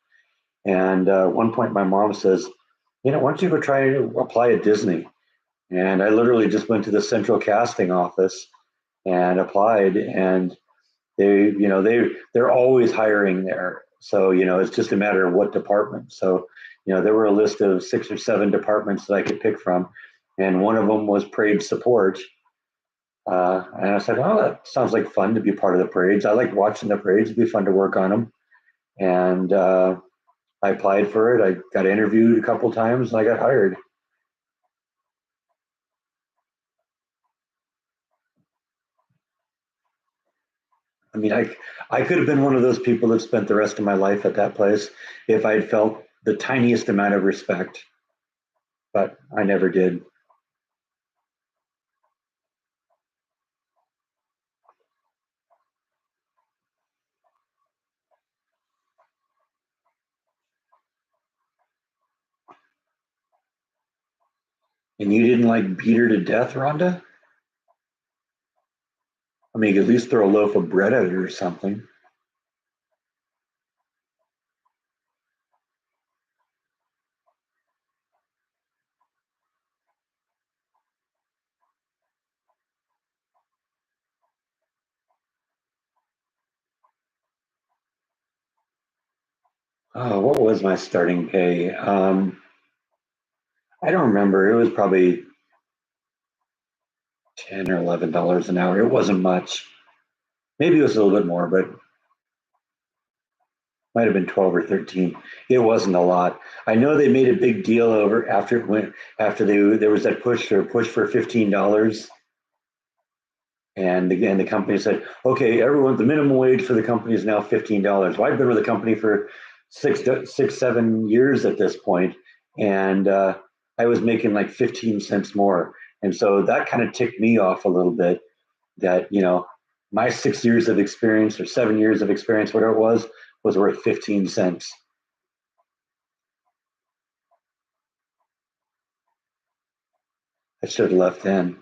[SPEAKER 1] And at one point, my mom says, why don't you go try to apply at Disney? And I literally just went to the central casting office and applied. And they're always hiring there. So, it's just a matter of what department. So, there were a list of 6 or 7 departments that I could pick from. And one of them was parade support. And I said, oh, that sounds like fun to be part of the parades. I like watching the parades. It'd be fun to work on them. And I applied for it. I got interviewed a couple times and I got hired. I mean, I could have been one of those people that spent the rest of my life at that place if I'd felt the tiniest amount of respect, but I never did. And you didn't like beat her to death, Rhonda? I mean, you could at least throw a loaf of bread at her or something. Oh, what was my starting pay? I don't remember. It was probably $10 or $11 an hour. It wasn't much. Maybe it was a little bit more, but might have been 12 or 13. It wasn't a lot. I know they made a big deal over after it went after there was that push for $15, and again the company said, okay, everyone, the minimum wage for the company is now $15. Well, I've been with the company for 6, 7 years at this point, and I was making like 15 cents more, and so that kind of ticked me off a little bit. That my 6 years of experience or 7 years of experience, whatever it was worth 15 cents. I should have left then.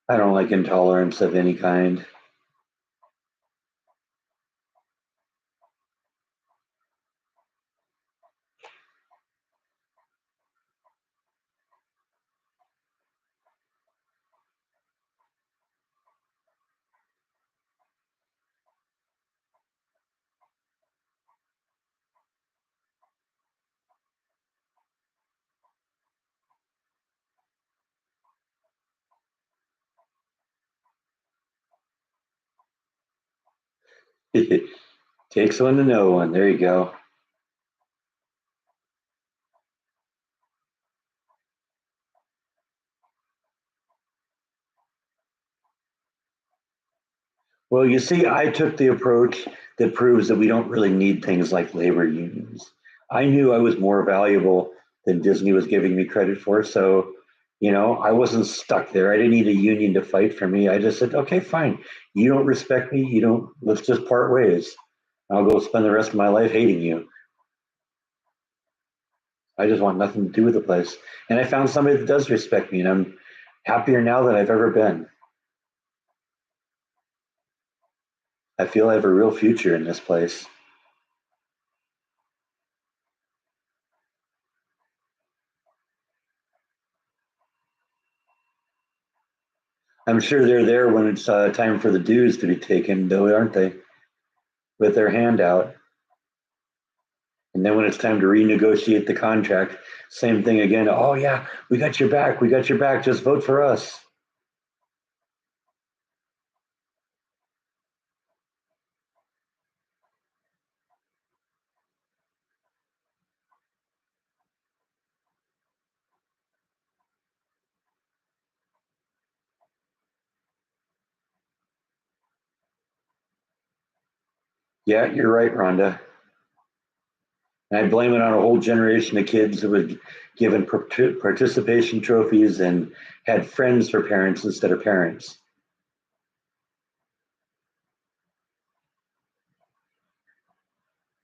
[SPEAKER 1] I don't like intolerance of any kind. Takes one to know one. There you go. Well, you see, I took the approach that proves that we don't really need things like labor unions. I knew I was more valuable than Disney was giving me credit for. So, I wasn't stuck there. I didn't need a union to fight for me. I just said, okay, fine. You don't respect me. You don't, let's just part ways. I'll go spend the rest of my life hating you. I just want nothing to do with the place. And I found somebody that does respect me, and I'm happier now than I've ever been. I feel I have a real future in this place. I'm sure they're there when it's time for the dues to be taken, though, aren't they? With their hand out. And then when it's time to renegotiate the contract, same thing again. Oh, yeah, we got your back. We got your back. Just vote for us. Yeah, you're right, Rhonda. And I blame it on a whole generation of kids that were given participation trophies and had friends for parents instead of parents.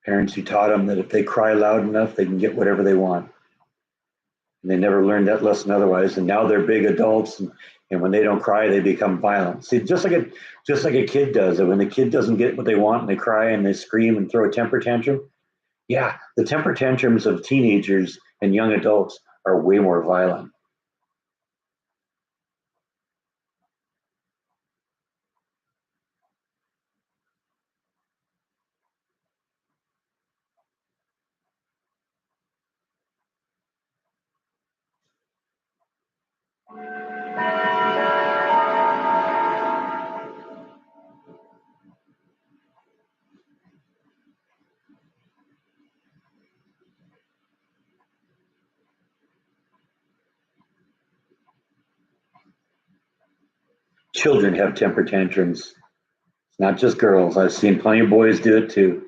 [SPEAKER 1] Parents who taught them that if they cry loud enough, they can get whatever they want. And they never learned that lesson otherwise. And now they're big adults, and when they don't cry, they become violent. See, just like a kid does. And when the kid doesn't get what they want, and they cry and they scream and throw a temper tantrum, yeah, the temper tantrums of teenagers and young adults are way more violent. Children have temper tantrums. It's not just girls. I've seen plenty of boys do it too.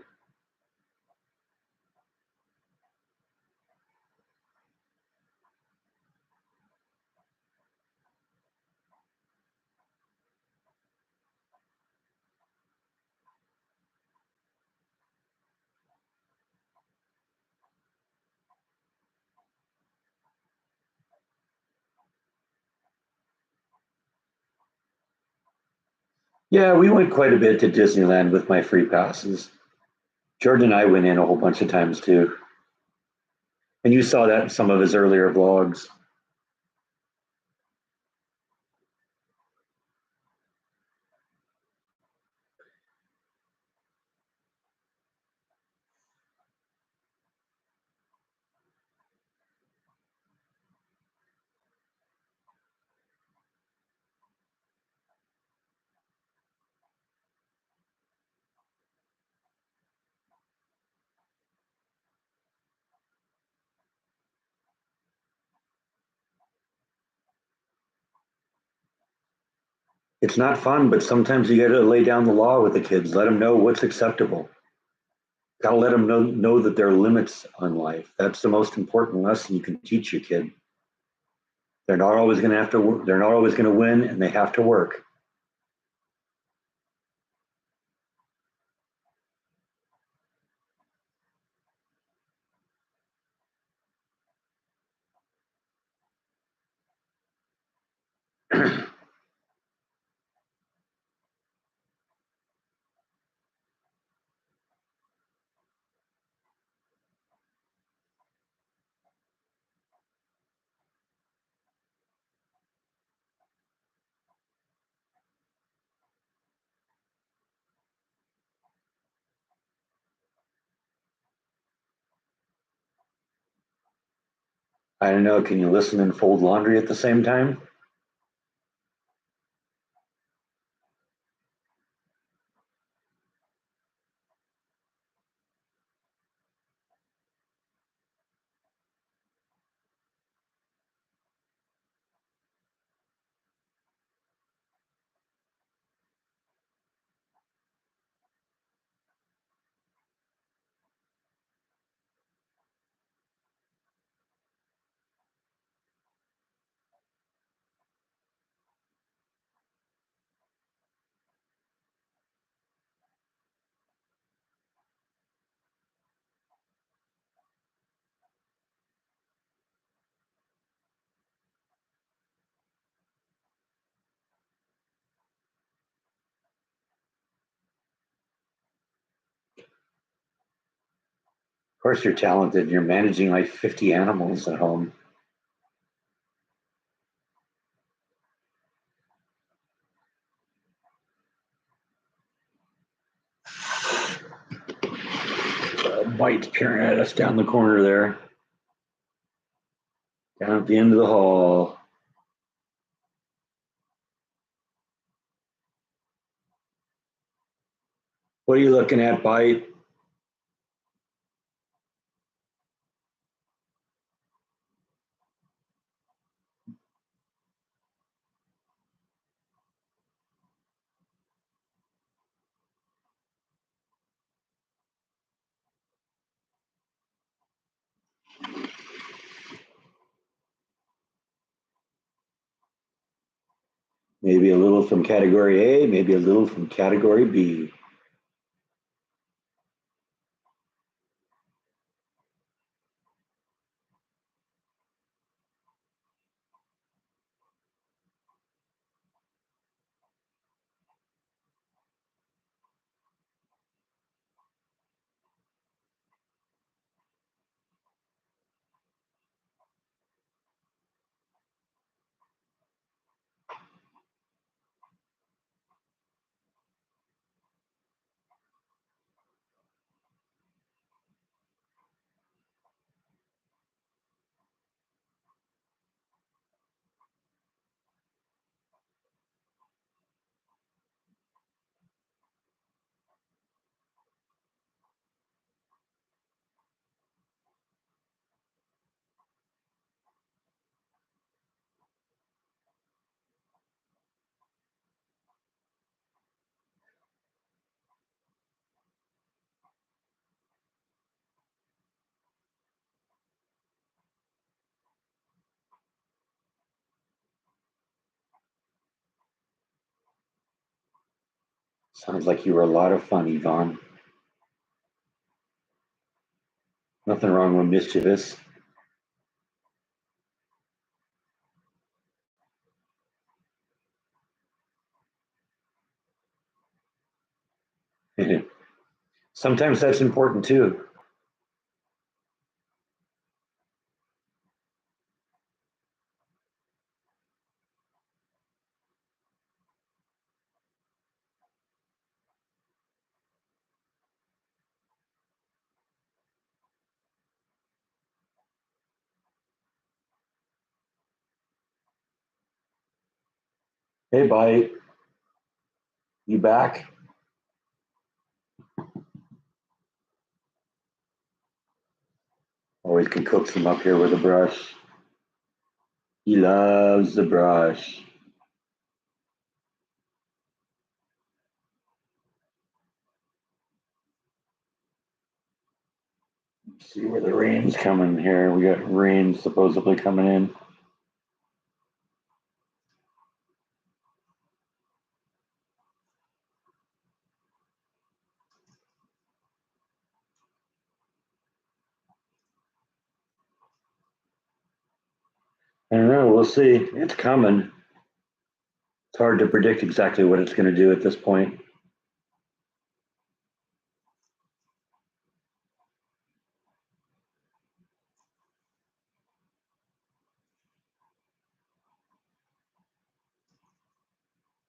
[SPEAKER 1] Yeah, we went quite a bit to Disneyland with my free passes. Jordan and I went in a whole bunch of times too. And you saw that in some of his earlier vlogs. It's not fun, but sometimes you got to lay down the law with the kids. Let them know what's acceptable. Got to let them know that there are limits on life. That's the most important lesson you can teach your kid. They're not always going to have to work. They're not always going to win, and they have to work. I don't know. Can you listen and fold laundry at the same time? Of course, you're talented. You're managing like 50 animals at home. Bites peering at us down the corner there, down at the end of the hall. What are you looking at, Bite? Maybe a little from category A, maybe a little from category B. Sounds like you were a lot of fun, Yvonne. Nothing wrong with mischievous. Sometimes that's important too. Hey, Bite, you back? Always can coax him up here with a brush. He loves the brush. See where the rain's coming here. We got rain supposedly coming in. I don't know. We'll see. It's coming. It's hard to predict exactly what it's going to do at this point.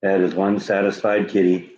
[SPEAKER 1] That is one satisfied kitty.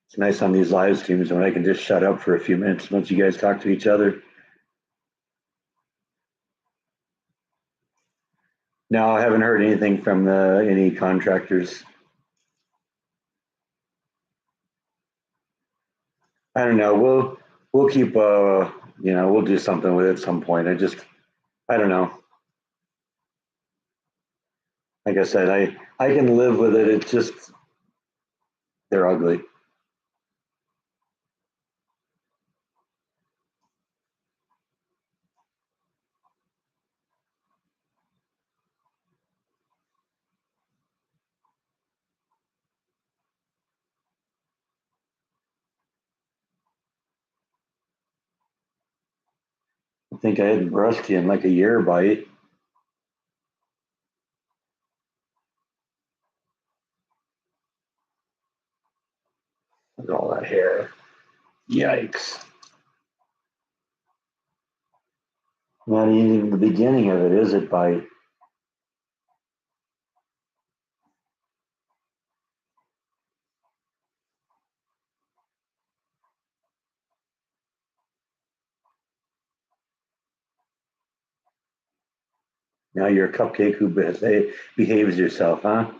[SPEAKER 1] It's nice on these live streams when I can just shut up for a few minutes once you guys talk to each other. No, I haven't heard anything from any contractors. I don't know. We'll keep we'll do something with it at some point. I don't know. Like I said, I can live with it. It's just they're ugly. I think I hadn't brushed you in like a year, Bite. Look at all that hair. Yikes. Not even the beginning of it, is it, Bite? Now you're a cupcake who behaves yourself, huh?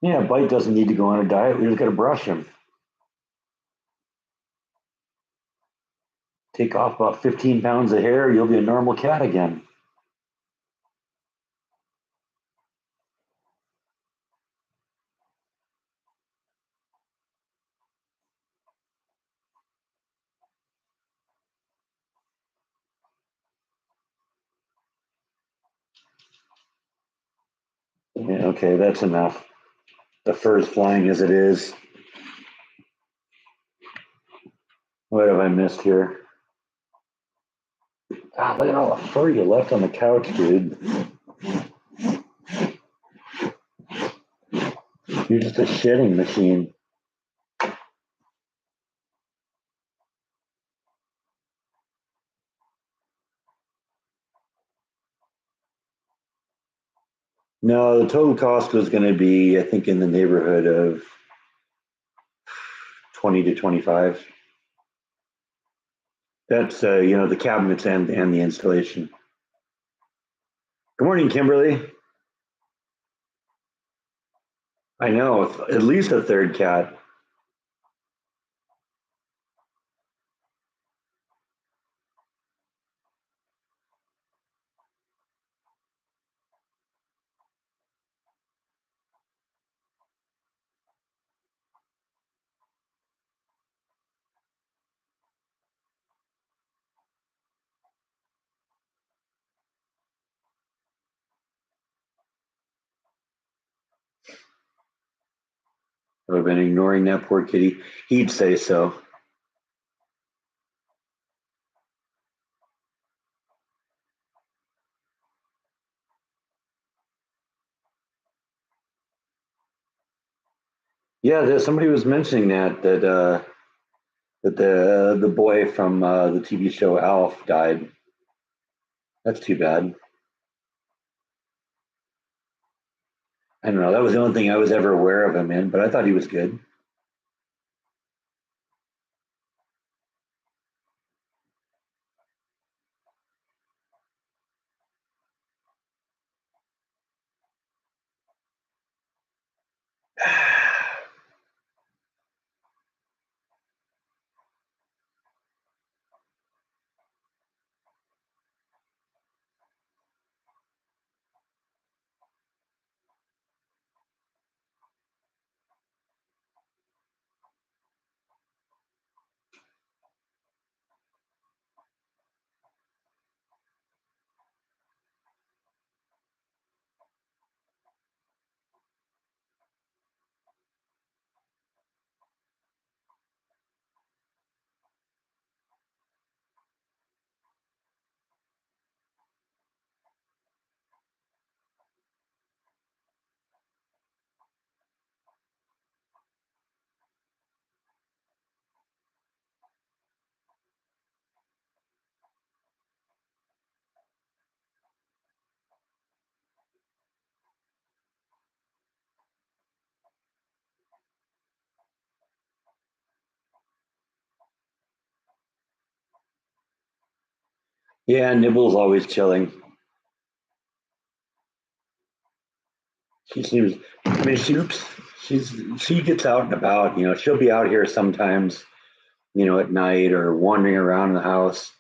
[SPEAKER 1] Yeah, Bite doesn't need to go on a diet. We just got to brush him. Take off about 15 pounds of hair, you'll be a normal cat again. Yeah, okay, that's enough. The fur's flying as it is. What have I missed here? God, look at all the fur you left on the couch, dude. You're just a shitting machine. No, the total cost was going to be, I think, in the neighborhood of 20 to 25. That's the cabinets and the installation. Good morning, Kimberly. I know, at least a third cat. Have I been ignoring that poor kitty? He'd say so. Yeah, somebody was mentioning that the boy from the TV show Alf died. That's too bad. I don't know. That was the only thing I was ever aware of him in, but I thought he was good. Yeah, Nibble's always chilling. She seems. I mean, she gets out and about. You know, she'll be out here sometimes. You know, at night or wandering around the house.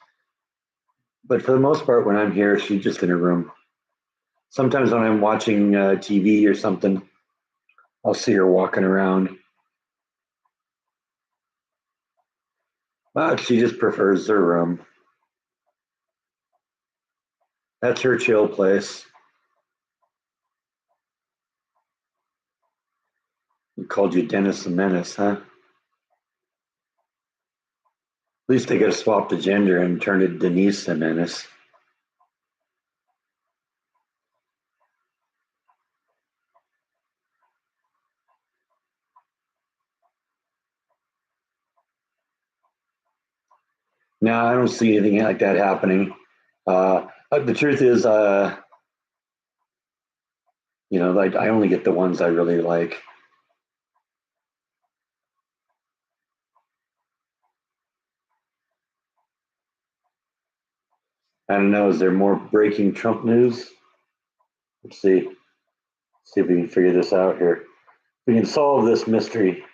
[SPEAKER 1] But for the most part, when I'm here, she's just in her room. Sometimes when I'm watching TV or something, I'll see her walking around. But she just prefers her room. That's her chill place. We called you Dennis the Menace, huh? At least they got to swap the gender and turn it Denise the Menace. No, I don't see anything like that happening. The truth is, you know, like I only get the ones I really like. I don't know. Is there more breaking Trump news? Let's see. See if we can figure this out here. We can solve this mystery.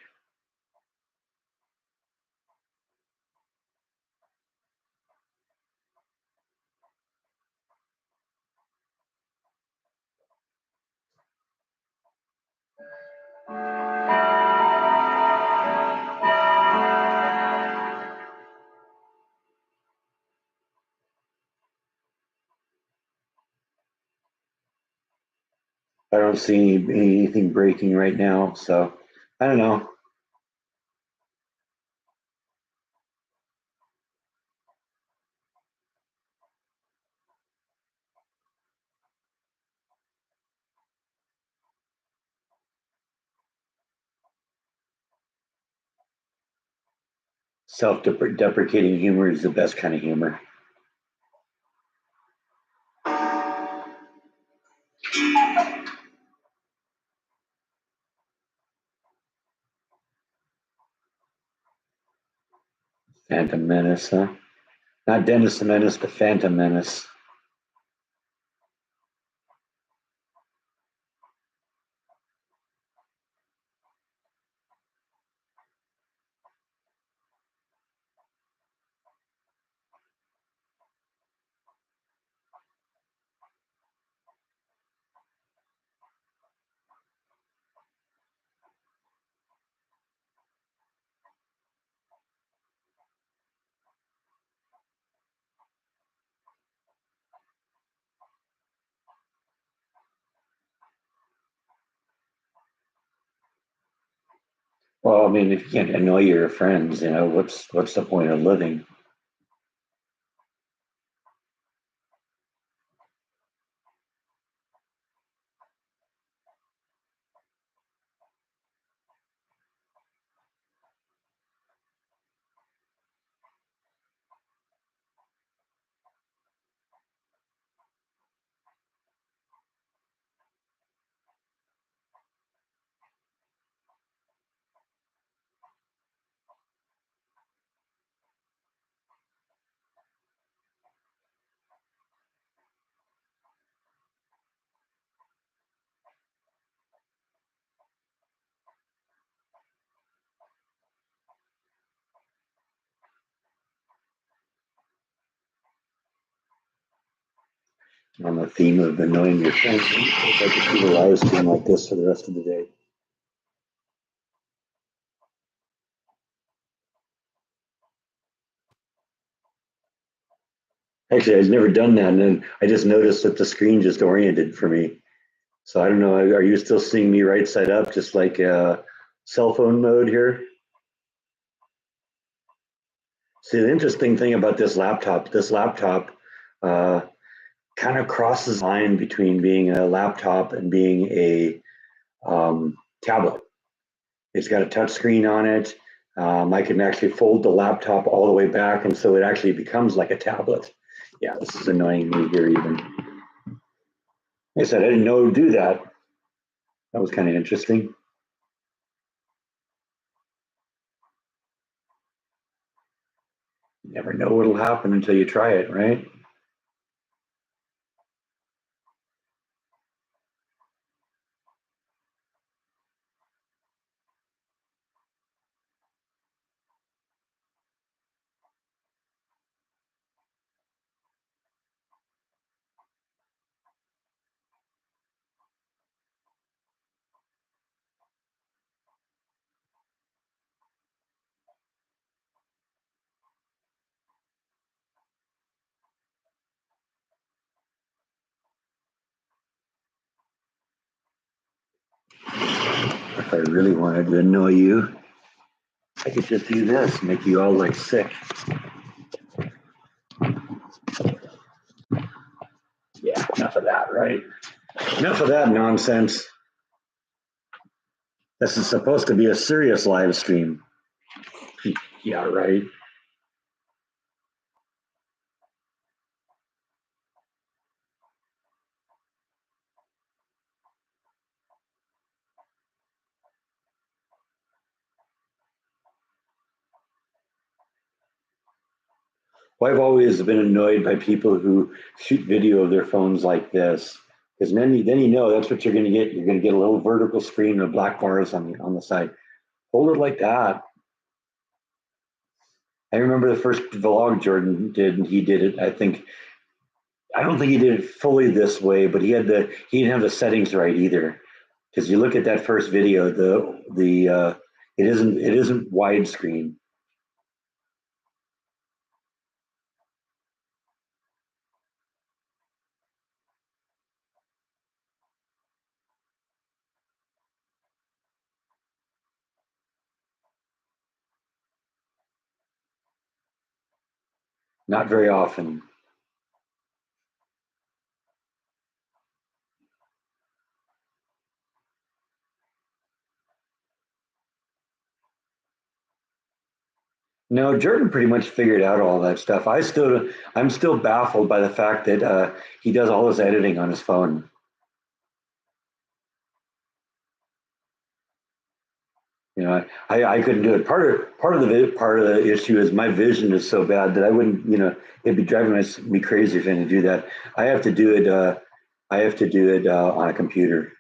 [SPEAKER 1] I don't see anything breaking right now, so I don't know. Self-deprecating humor is the best kind of humor. Phantom Menace, huh? Not Dennis the Menace, the Phantom Menace. Well, I mean, if you can't annoy your friends, what's the point of living? On the theme of annoying your friends, I could do a live stream like this for the rest of the day. Actually, I've never done that, and then I just noticed that the screen just oriented for me. So I don't know. Are you still seeing me right side up, just like cell phone mode here? See, the interesting thing about this laptop uh, kind of crosses the line between being a laptop and being a tablet. It's got a touch screen on it. I can actually fold the laptop all the way back, and so it actually becomes like a tablet. Yeah, this is annoying me here even. Like I said, I didn't know it would do that. That was kind of interesting. You never know what'll happen until you try it, right? If I really wanted to annoy you, I could just do this, make you all like sick. Yeah, enough of that, right? Enough of that nonsense. This is supposed to be a serious live stream. Yeah, right. Well, I've always been annoyed by people who shoot video of their phones like this, because then you know that's what you're going to get. You're going to get a little vertical screen with black bars on the side. Hold it like that. I remember the first vlog Jordan did, and he did it. I don't think he did it fully this way, but he didn't have the settings right either. Because you look at that first video, the it isn't widescreen. Not very often. No, Jordan pretty much figured out all that stuff. I'm still baffled by the fact that he does all his editing on his phone. I couldn't do it. Part of the issue is my vision is so bad that I wouldn't. It'd be driving me crazy if I didn't do that. I have to do it. I have to do it on a computer.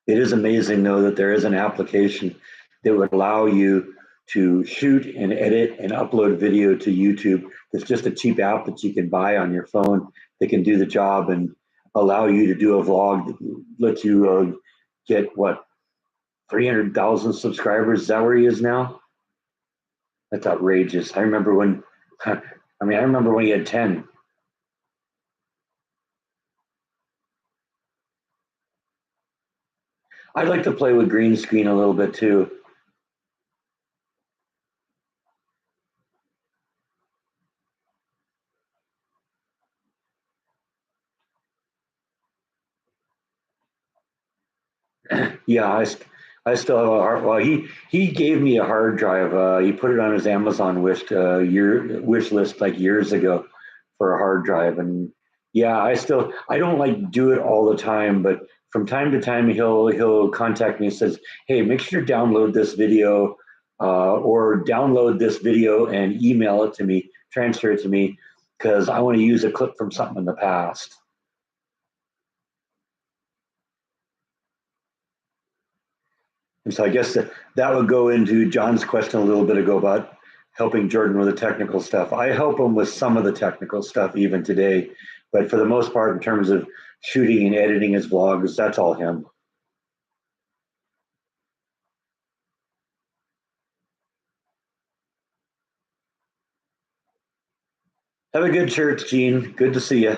[SPEAKER 1] It is amazing though that there is an application that would allow you to shoot and edit and upload video to YouTube. It's just a cheap app that you can buy on your phone that can do the job and allow you to do a vlog that lets you get what 300,000 subscribers. Is that where he is now? That's outrageous. I remember when, I remember when he had 10. I like to play with green screen a little bit too. Yeah, I still have a hard. Well, he gave me a hard drive. He put it on his Amazon wish list like years ago for a hard drive, and yeah, I don't like do it all the time, but from time to time he'll contact me and says, "Hey, make sure to download this video, or download this video and email it to me, transfer it to me, because I want to use a clip from something in the past." And so I guess that would go into John's question a little bit ago about helping Jordan with the technical stuff. I help him with some of the technical stuff even today, but for the most part, in terms of shooting and editing his vlogs, that's all him. Have a good church, Gene. Good to see you.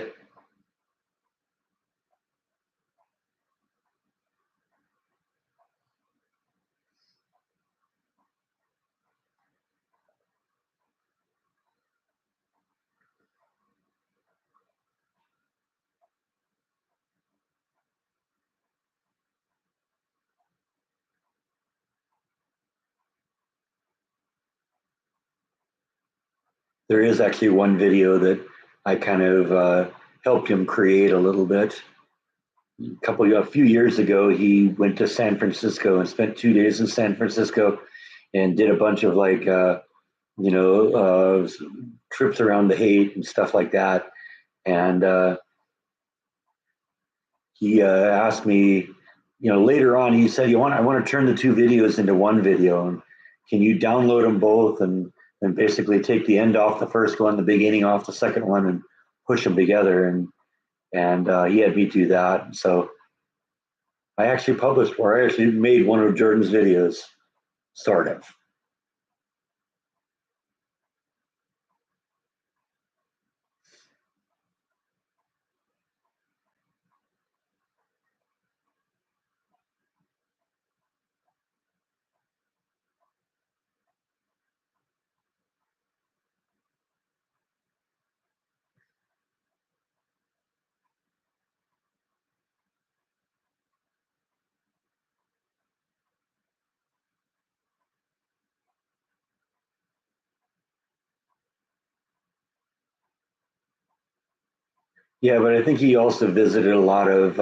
[SPEAKER 1] There is actually one video that I kind of helped him create a little bit. A few years ago, he went to San Francisco and spent 2 days in San Francisco and did a bunch of you know, trips around the Haight and stuff like that. And he asked me, later on, he said, I want to turn the two videos into one video. And can you download them both and basically take the end off the first one, the beginning off the second one, and push them together? And he had me do that. So I actually made one of Jordan's videos, sort of. Yeah, but I think he also visited a lot of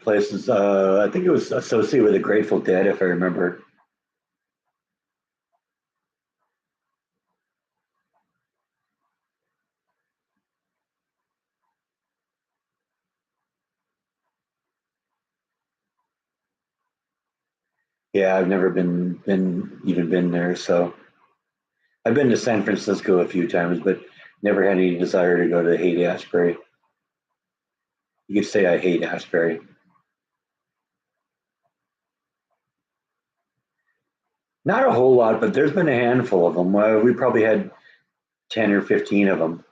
[SPEAKER 1] places. I think it was associated with the Grateful Dead, if I remember. Yeah, I've never been there. So I've been to San Francisco a few times, but never had any desire to go to Haight Ashbury. You could say I hate Ashbury. Not a whole lot, but there's been a handful of them. We probably had 10 or 15 of them.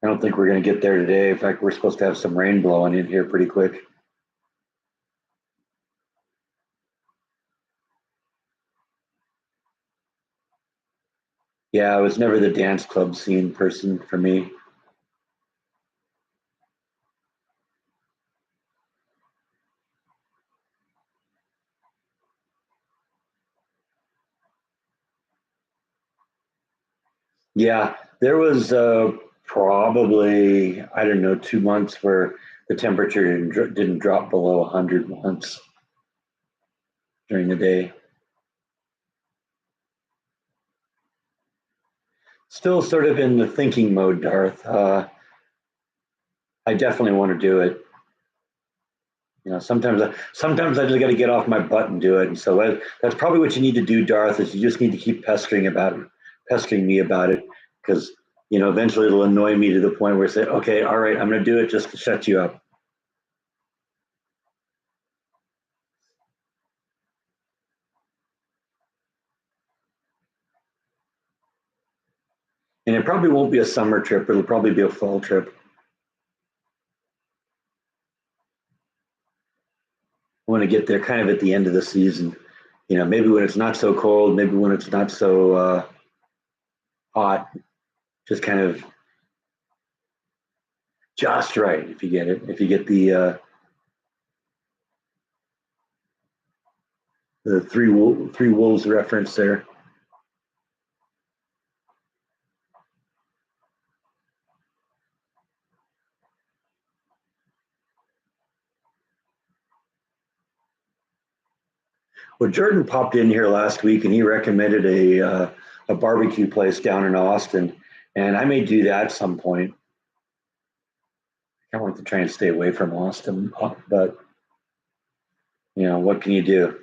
[SPEAKER 1] I don't think we're going to get there today. In fact, we're supposed to have some rain blowing in here pretty quick. Yeah, I was never the dance club scene person for me. Yeah, there was probably, I don't know, 2 months where the temperature didn't drop below 100 once during the day. Still sort of in the thinking mode, Darth. I definitely want to do it. Sometimes I just got to get off my butt and do it. And so that's probably what you need to do, Darth. Is you just need to keep pestering me about it, because eventually it'll annoy me to the point where I say, okay, all right, I'm going to do it just to shut you up. And it probably won't be a summer trip. It'll probably be a fall trip. want to get there kind of at the end of the season. Maybe when it's not so cold, maybe when it's not so hot, just kind of just right. If you get it, if you get the three wolves reference there. Well, Jordan popped in here last week and he recommended a barbecue place down in Austin, and I may do that at some point. I want to try and stay away from Austin, but what can you do?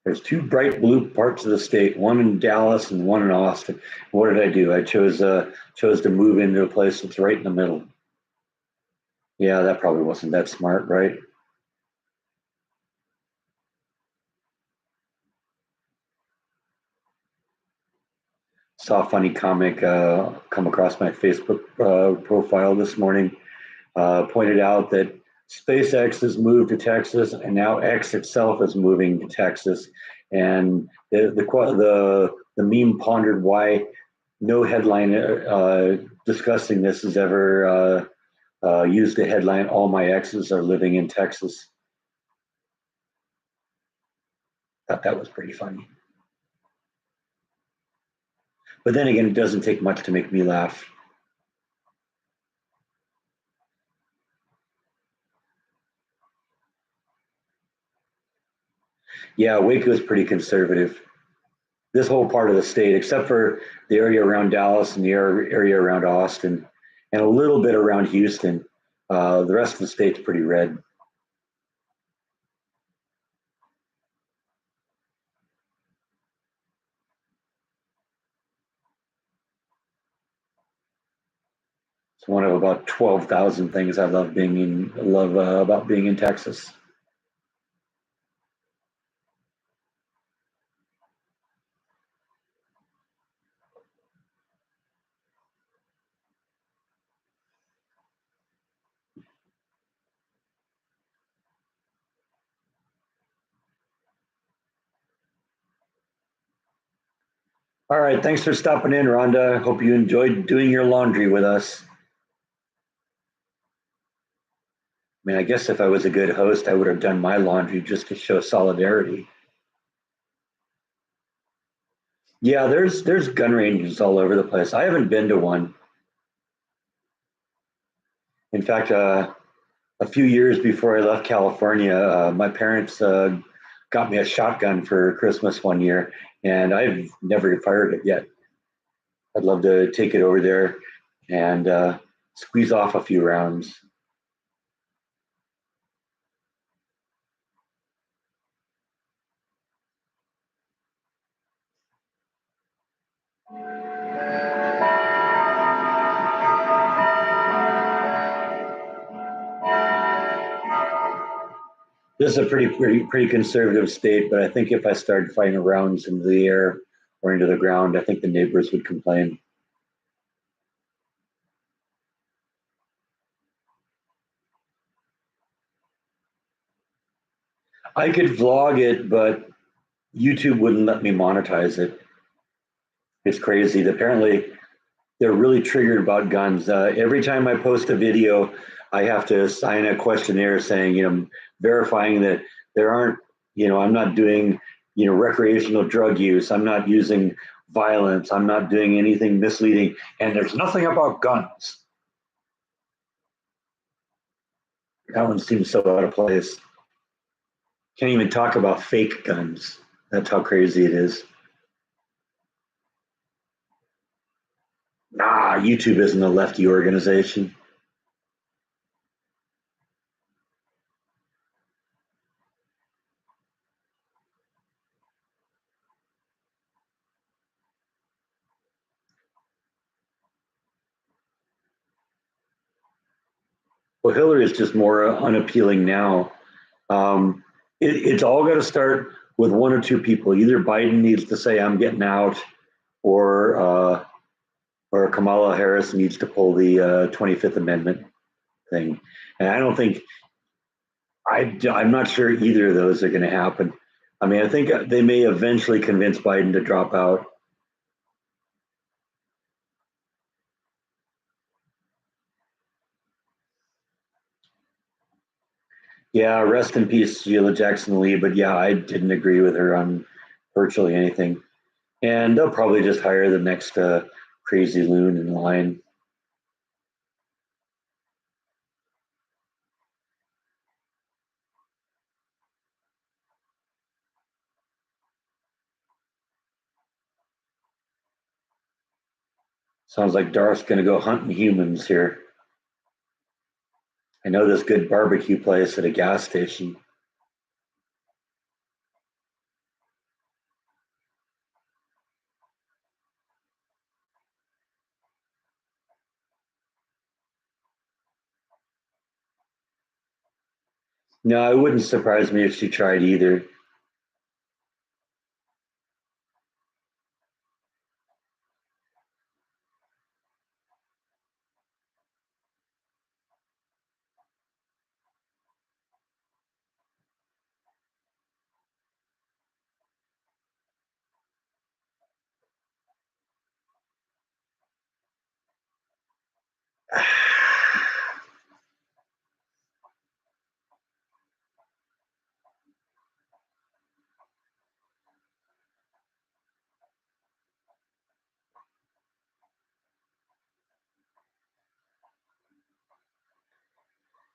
[SPEAKER 1] There's two bright blue parts of the state, one in Dallas and one in Austin. What did I do? I chose to move into a place that's right in the middle. Yeah, that probably wasn't that smart, right? Saw a funny comic come across my Facebook profile this morning. Pointed out that SpaceX has moved to Texas, and now X itself is moving to Texas. And the meme pondered why no headline discussing this has ever used the headline "All my exes are living in Texas." Thought that was pretty funny. But then again, it doesn't take much to make me laugh. Yeah, Waco is pretty conservative. This whole part of the state, except for the area around Dallas and the area around Austin, and a little bit around Houston. The rest of the state's pretty red. It's one of about 12,000 things I love about being in Texas. All right, thanks for stopping in, Rhonda. Hope you enjoyed doing your laundry with us. I mean, I guess if I was a good host, I would have done my laundry just to show solidarity. Yeah, there's gun ranges all over the place. I haven't been to one. In fact, a few years before I left California, my parents got me a shotgun for Christmas one year, and I've never fired it yet. I'd love to take it over there and squeeze off a few rounds. This is a pretty conservative state, but I think if I started firing rounds into the air or into the ground, I think the neighbors would complain. I could vlog it, but YouTube wouldn't let me monetize it. It's crazy. Apparently, they're really triggered about guns. Every time I post a video, I have to sign a questionnaire saying, verifying that there aren't, I'm not doing, recreational drug use. I'm not using violence. I'm not doing anything misleading. And there's nothing about guns. That one seems so out of place. Can't even talk about fake guns. That's how crazy it is. Nah, YouTube isn't a lefty organization. Well, Hillary is just more unappealing now. It's all got to start with one or two people. Either Biden needs to say, "I'm getting out," or or Kamala Harris needs to pull the 25th Amendment thing. And I don't think, I'm not sure either of those are going to happen. I mean, I think they may eventually convince Biden to drop out. Yeah, rest in peace, Sheila Jackson Lee. But yeah, I didn't agree with her on virtually anything. And they'll probably just hire the next crazy loon in line. Sounds like Darth's going to go hunting humans here. I know this good barbecue place at a gas station. No, it wouldn't surprise me if she tried either.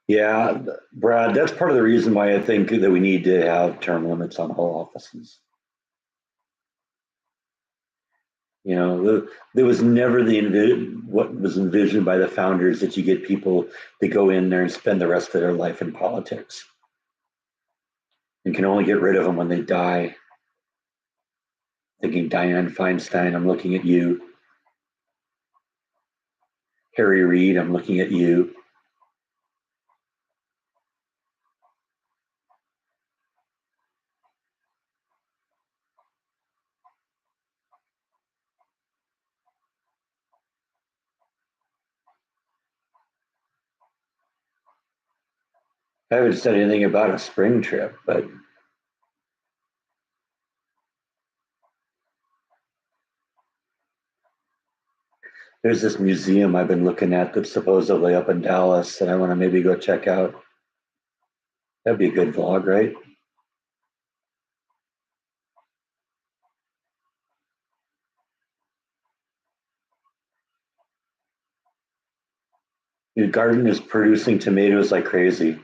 [SPEAKER 1] Yeah, Brad, that's part of the reason why I think that we need to have term limits on all offices. You know, there was never what was envisioned by the founders that you get people that go in there and spend the rest of their life in politics and can only get rid of them when they die. Thinking Dianne Feinstein, I'm looking at you. Harry Reid, I'm looking at you. I haven't said anything about a spring trip, but there's this museum I've been looking at that's supposedly up in Dallas, and I want to maybe go check out. That'd be a good vlog, right? Your garden is producing tomatoes like crazy.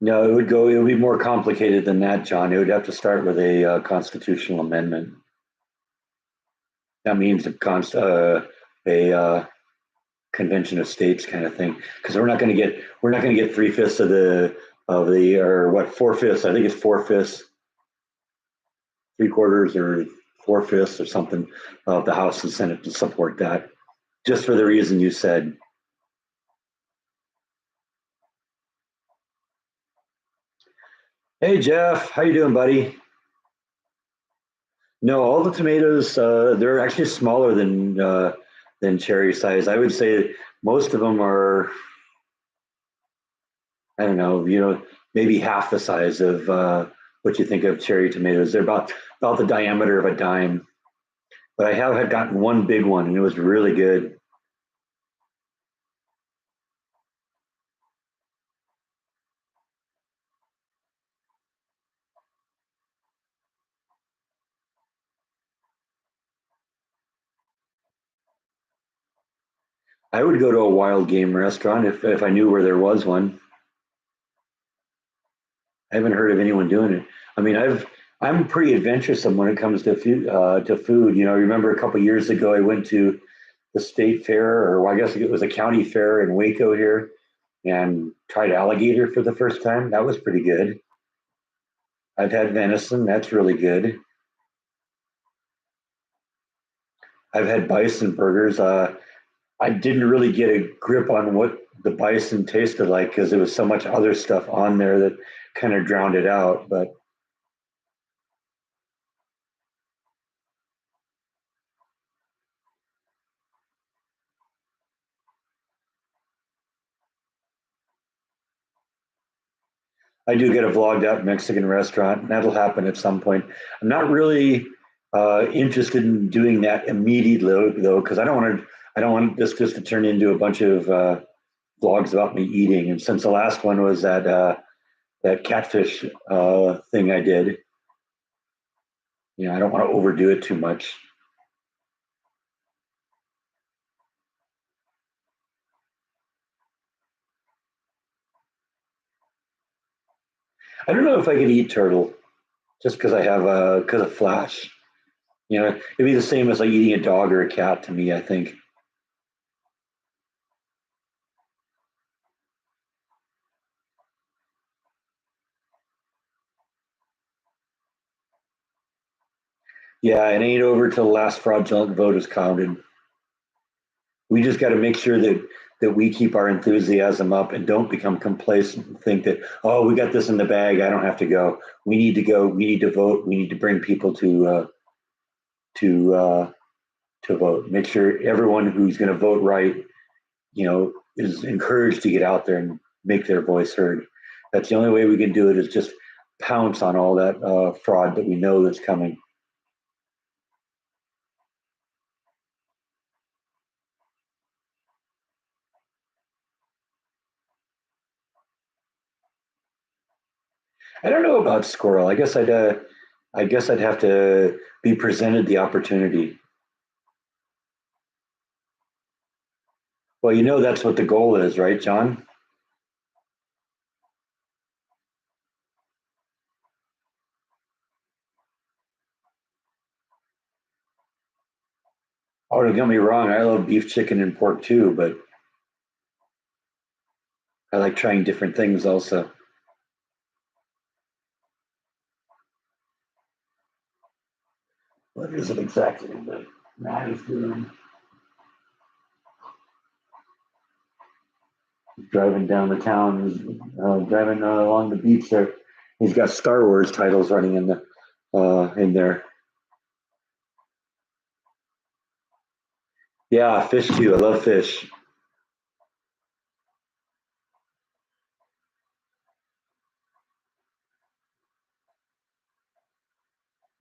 [SPEAKER 1] No, it would be more complicated than that, John. It would have to start with a constitutional amendment. That means a convention of states kind of thing, because we're not going to get 3/5 of the or what 4/5. I think it's 4/5, 3/4, or 4/5 or something of the House and Senate to support that, just for the reason you said. Hey Jeff, how you doing, buddy? No, all the tomatoes they're actually smaller than cherry size. I would say most of them are, I don't know, maybe half the size of what you think of cherry tomatoes. They're about the diameter of a dime. But I have had gotten one big one, and it was really good. I would go to a wild game restaurant if I knew where there was one. I haven't heard of anyone doing it. I mean, I'm pretty adventuresome when it comes to food. You know, I remember a couple of years ago I went to the state fair, or well, I guess it was a county fair in Waco here, and tried alligator for the first time. That was pretty good. I've had venison. That's really good. I've had bison burgers. I didn't really get a grip on what the bison tasted like because there was so much other stuff on there that kind of drowned it out. But I do get a vlogged out Mexican restaurant, and that'll happen at some point. I'm not really interested in doing that immediately though, because I don't want this just to turn into a bunch of vlogs about me eating. And since the last one was that catfish thing I did, I don't want to overdo it too much. I don't know if I could eat turtle just because I have because of flash. It'd be the same as like eating a dog or a cat to me, I think. Yeah, it ain't over till the last fraudulent vote is counted. We just got to make sure that we keep our enthusiasm up and don't become complacent and think that, oh, we got this in the bag, I don't have to go. We need to go. We need to vote. We need to bring people to to vote. Make sure everyone who's going to vote right, is encouraged to get out there and make their voice heard. That's the only way we can do it, is just pounce on all that fraud that we know that's coming. I don't know about squirrel. I guess I'd have to be presented the opportunity. Well, that's what the goal is, right, John? Oh, don't get me wrong. I love beef, chicken, and pork too, but I like trying different things also. What is it exactly that Matt is doing? He's driving down the town. He's driving along the beach there. He's got Star Wars titles running in there. Yeah, fish too. I love fish.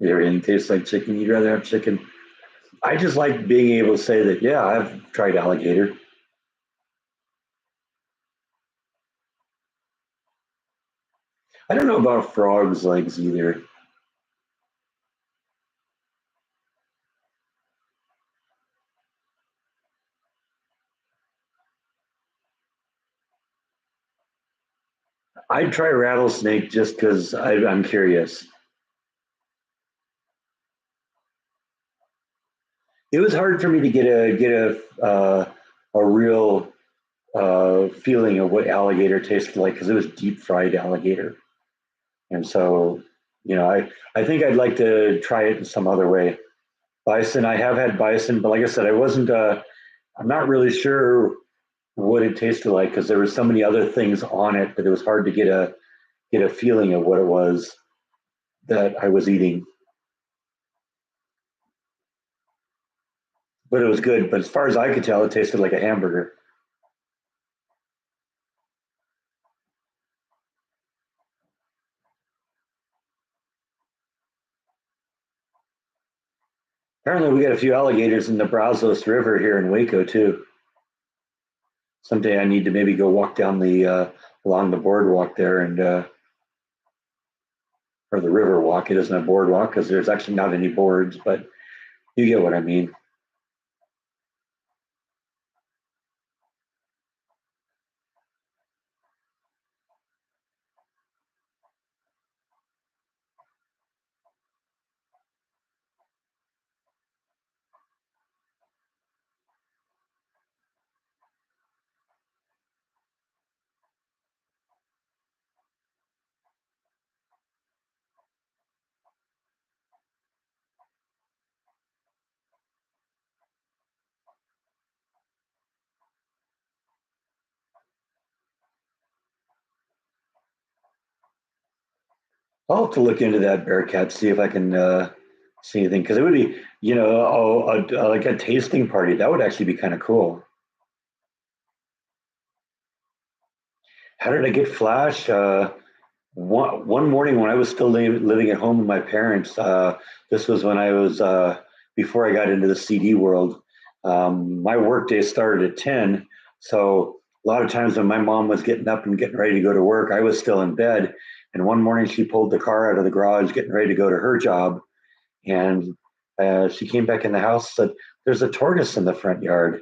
[SPEAKER 1] Everything tastes like chicken. You'd rather have chicken. I just like being able to say that, yeah, I've tried alligator. I don't know about frogs' legs either. I'd try rattlesnake just because I'm curious. It was hard for me to get a real feeling of what alligator tasted like because it was deep fried alligator, and so I think I'd like to try it in some other way. Bison, I have had bison, but like I said, I wasn't. I'm not really sure what it tasted like because there were so many other things on it that it was hard to get a feeling of what it was that I was eating. But it was good. But as far as I could tell, it tasted like a hamburger. Apparently, we got a few alligators in the Brazos River here in Waco too. Someday I need to maybe go walk down the along the boardwalk there and or the river walk. It isn't a boardwalk because there's actually not any boards, but you get what I mean. I'll have to look into that Bearcat, see if I can see anything, because it would be, like a tasting party. That would actually be kind of cool. How did I get Flash? One morning when I was still living at home with my parents, this was when I was before I got into the CD world. My workday started at 10, so a lot of times when my mom was getting up and getting ready to go to work, I was still in bed. And one morning she pulled the car out of the garage, getting ready to go to her job, and she came back in the house and said, "There's a tortoise in the front yard."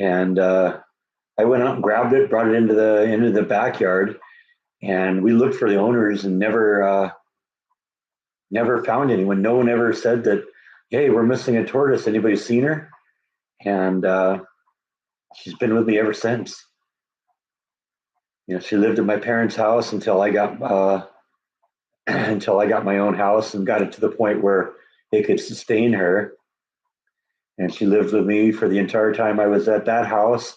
[SPEAKER 1] And I went out and grabbed it, brought it into the backyard, and we looked for the owners and never found anyone. No one ever said that, "Hey, we're missing a tortoise. Anybody seen her?" And she's been with me ever since. She lived at my parents' house until I got until I got my own house and got it to the point where it could sustain her. And she lived with me for the entire time I was at that house.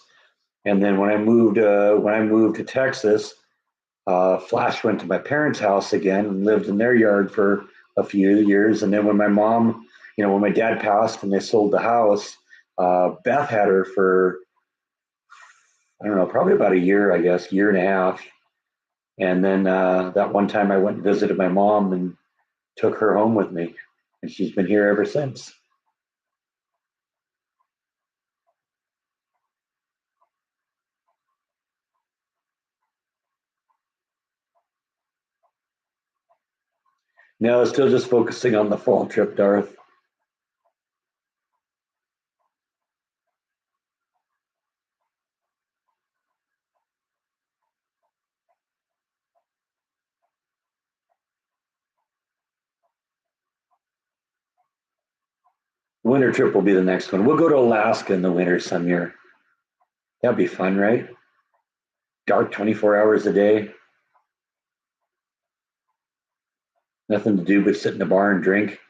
[SPEAKER 1] And then when I moved to Texas, Flash went to my parents' house again and lived in their yard for a few years. And then when my dad passed and they sold the house, Beth had her for, I don't know, probably about a year, I guess, year and a half. And then that one time I went and visited my mom and took her home with me. And she's been here ever since. No, still just focusing on the fall trip, Darth. Winter trip will be the next one. We'll go to Alaska in the winter some year. That'd be fun, right? Dark 24 hours a day, nothing to do but sit in the bar and drink.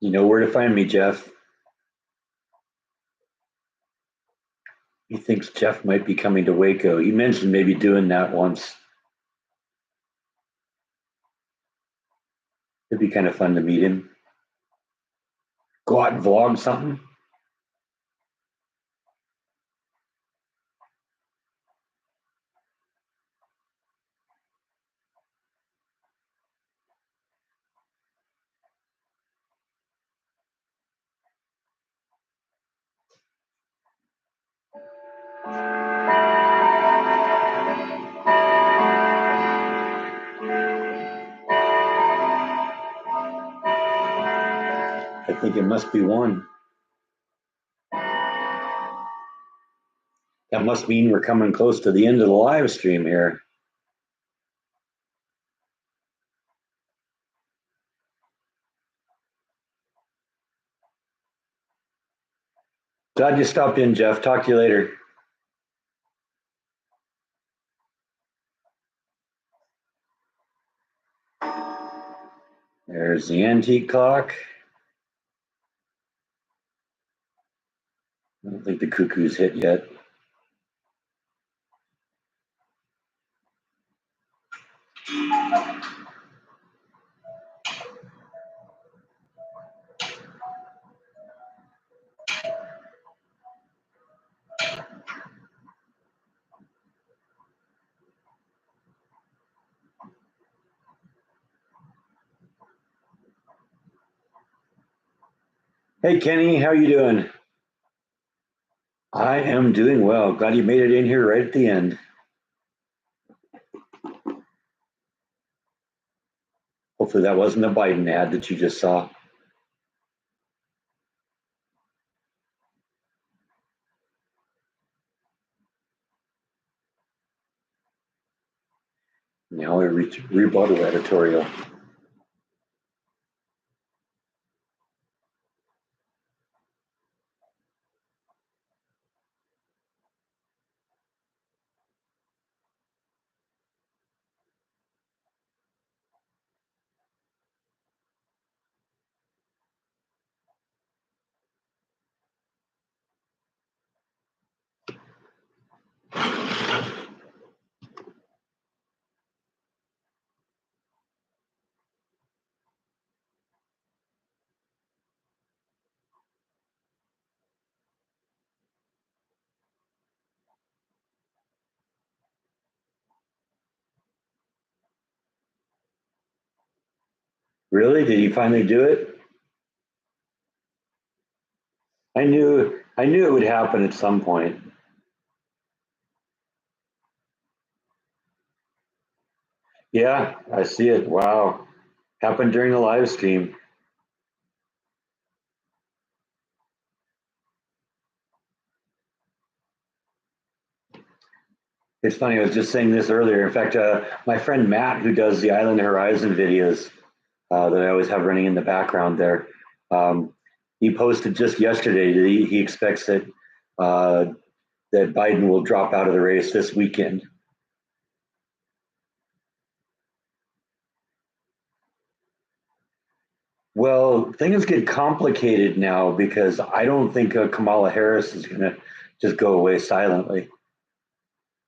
[SPEAKER 1] You know where to find me, Jeff. He thinks Jeff might be coming to Waco. He mentioned maybe doing that once. It'd be kind of fun to meet him. Go out and vlog something. I think it must be one. That must mean we're coming close to the end of the live stream here. Glad you stopped in, Jeff. Talk to you later. There's the antique clock. I don't think the cuckoo's hit yet. Hey, Kenny, how you doing? I am doing well. Glad you made it in here right at the end. Hopefully that wasn't a Biden ad that you just saw. Now we're rebuttal editorial. Really? Did he finally do it? I knew it would happen at some point. Yeah, I see it. Wow. Happened during the live stream. It's funny, I was just saying this earlier. In fact, my friend Matt, who does the Island Horizon videos that I always have running in the background there, um, he posted just yesterday that he expects uh, that Biden will drop out of the race this weekend. Well, things get complicated now because I don't think Kamala Harris is going to just go away silently.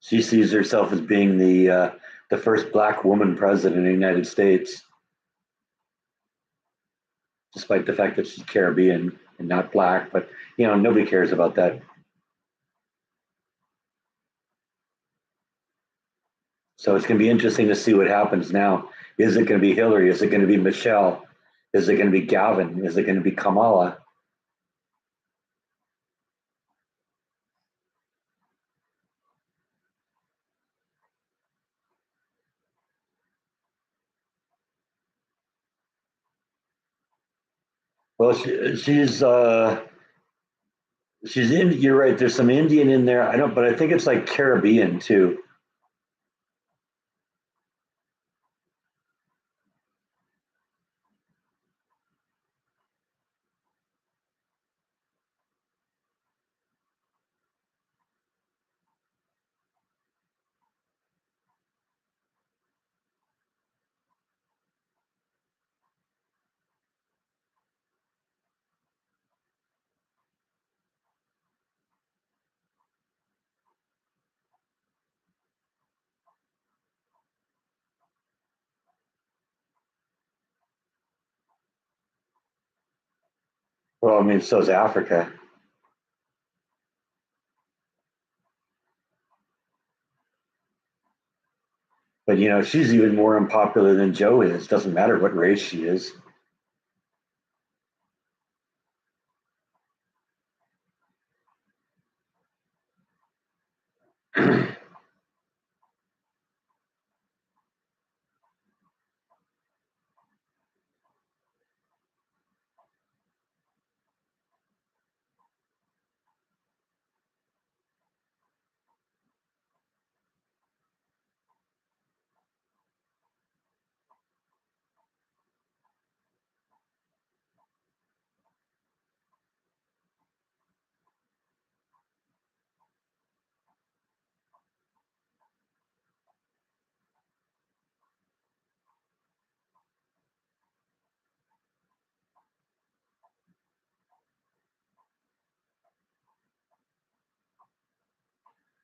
[SPEAKER 1] She sees herself as being the first black woman president of the United States, despite the fact that she's Caribbean and not black. But nobody cares about that. So it's going to be interesting to see what happens now. Is it going to be Hillary? Is it going to be Michelle? Is it going to be Gavin? Is it going to be Kamala? Well, she's in. You're right. There's some Indian in there. I don't, but I think it's like Caribbean too. Well, I mean, so is Africa. But she's even more unpopular than Joe is. Doesn't matter what race she is.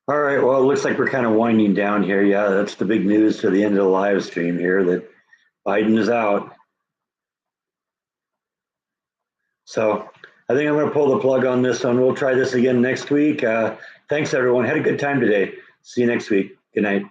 [SPEAKER 1] All right. Well, it looks like we're kind of winding down here. Yeah, that's the big news to the end of the live stream here that Biden is out. So I think I'm going to pull the plug on this one. We'll try this again next week. Thanks, everyone. Had a good time today. See you next week. Good night.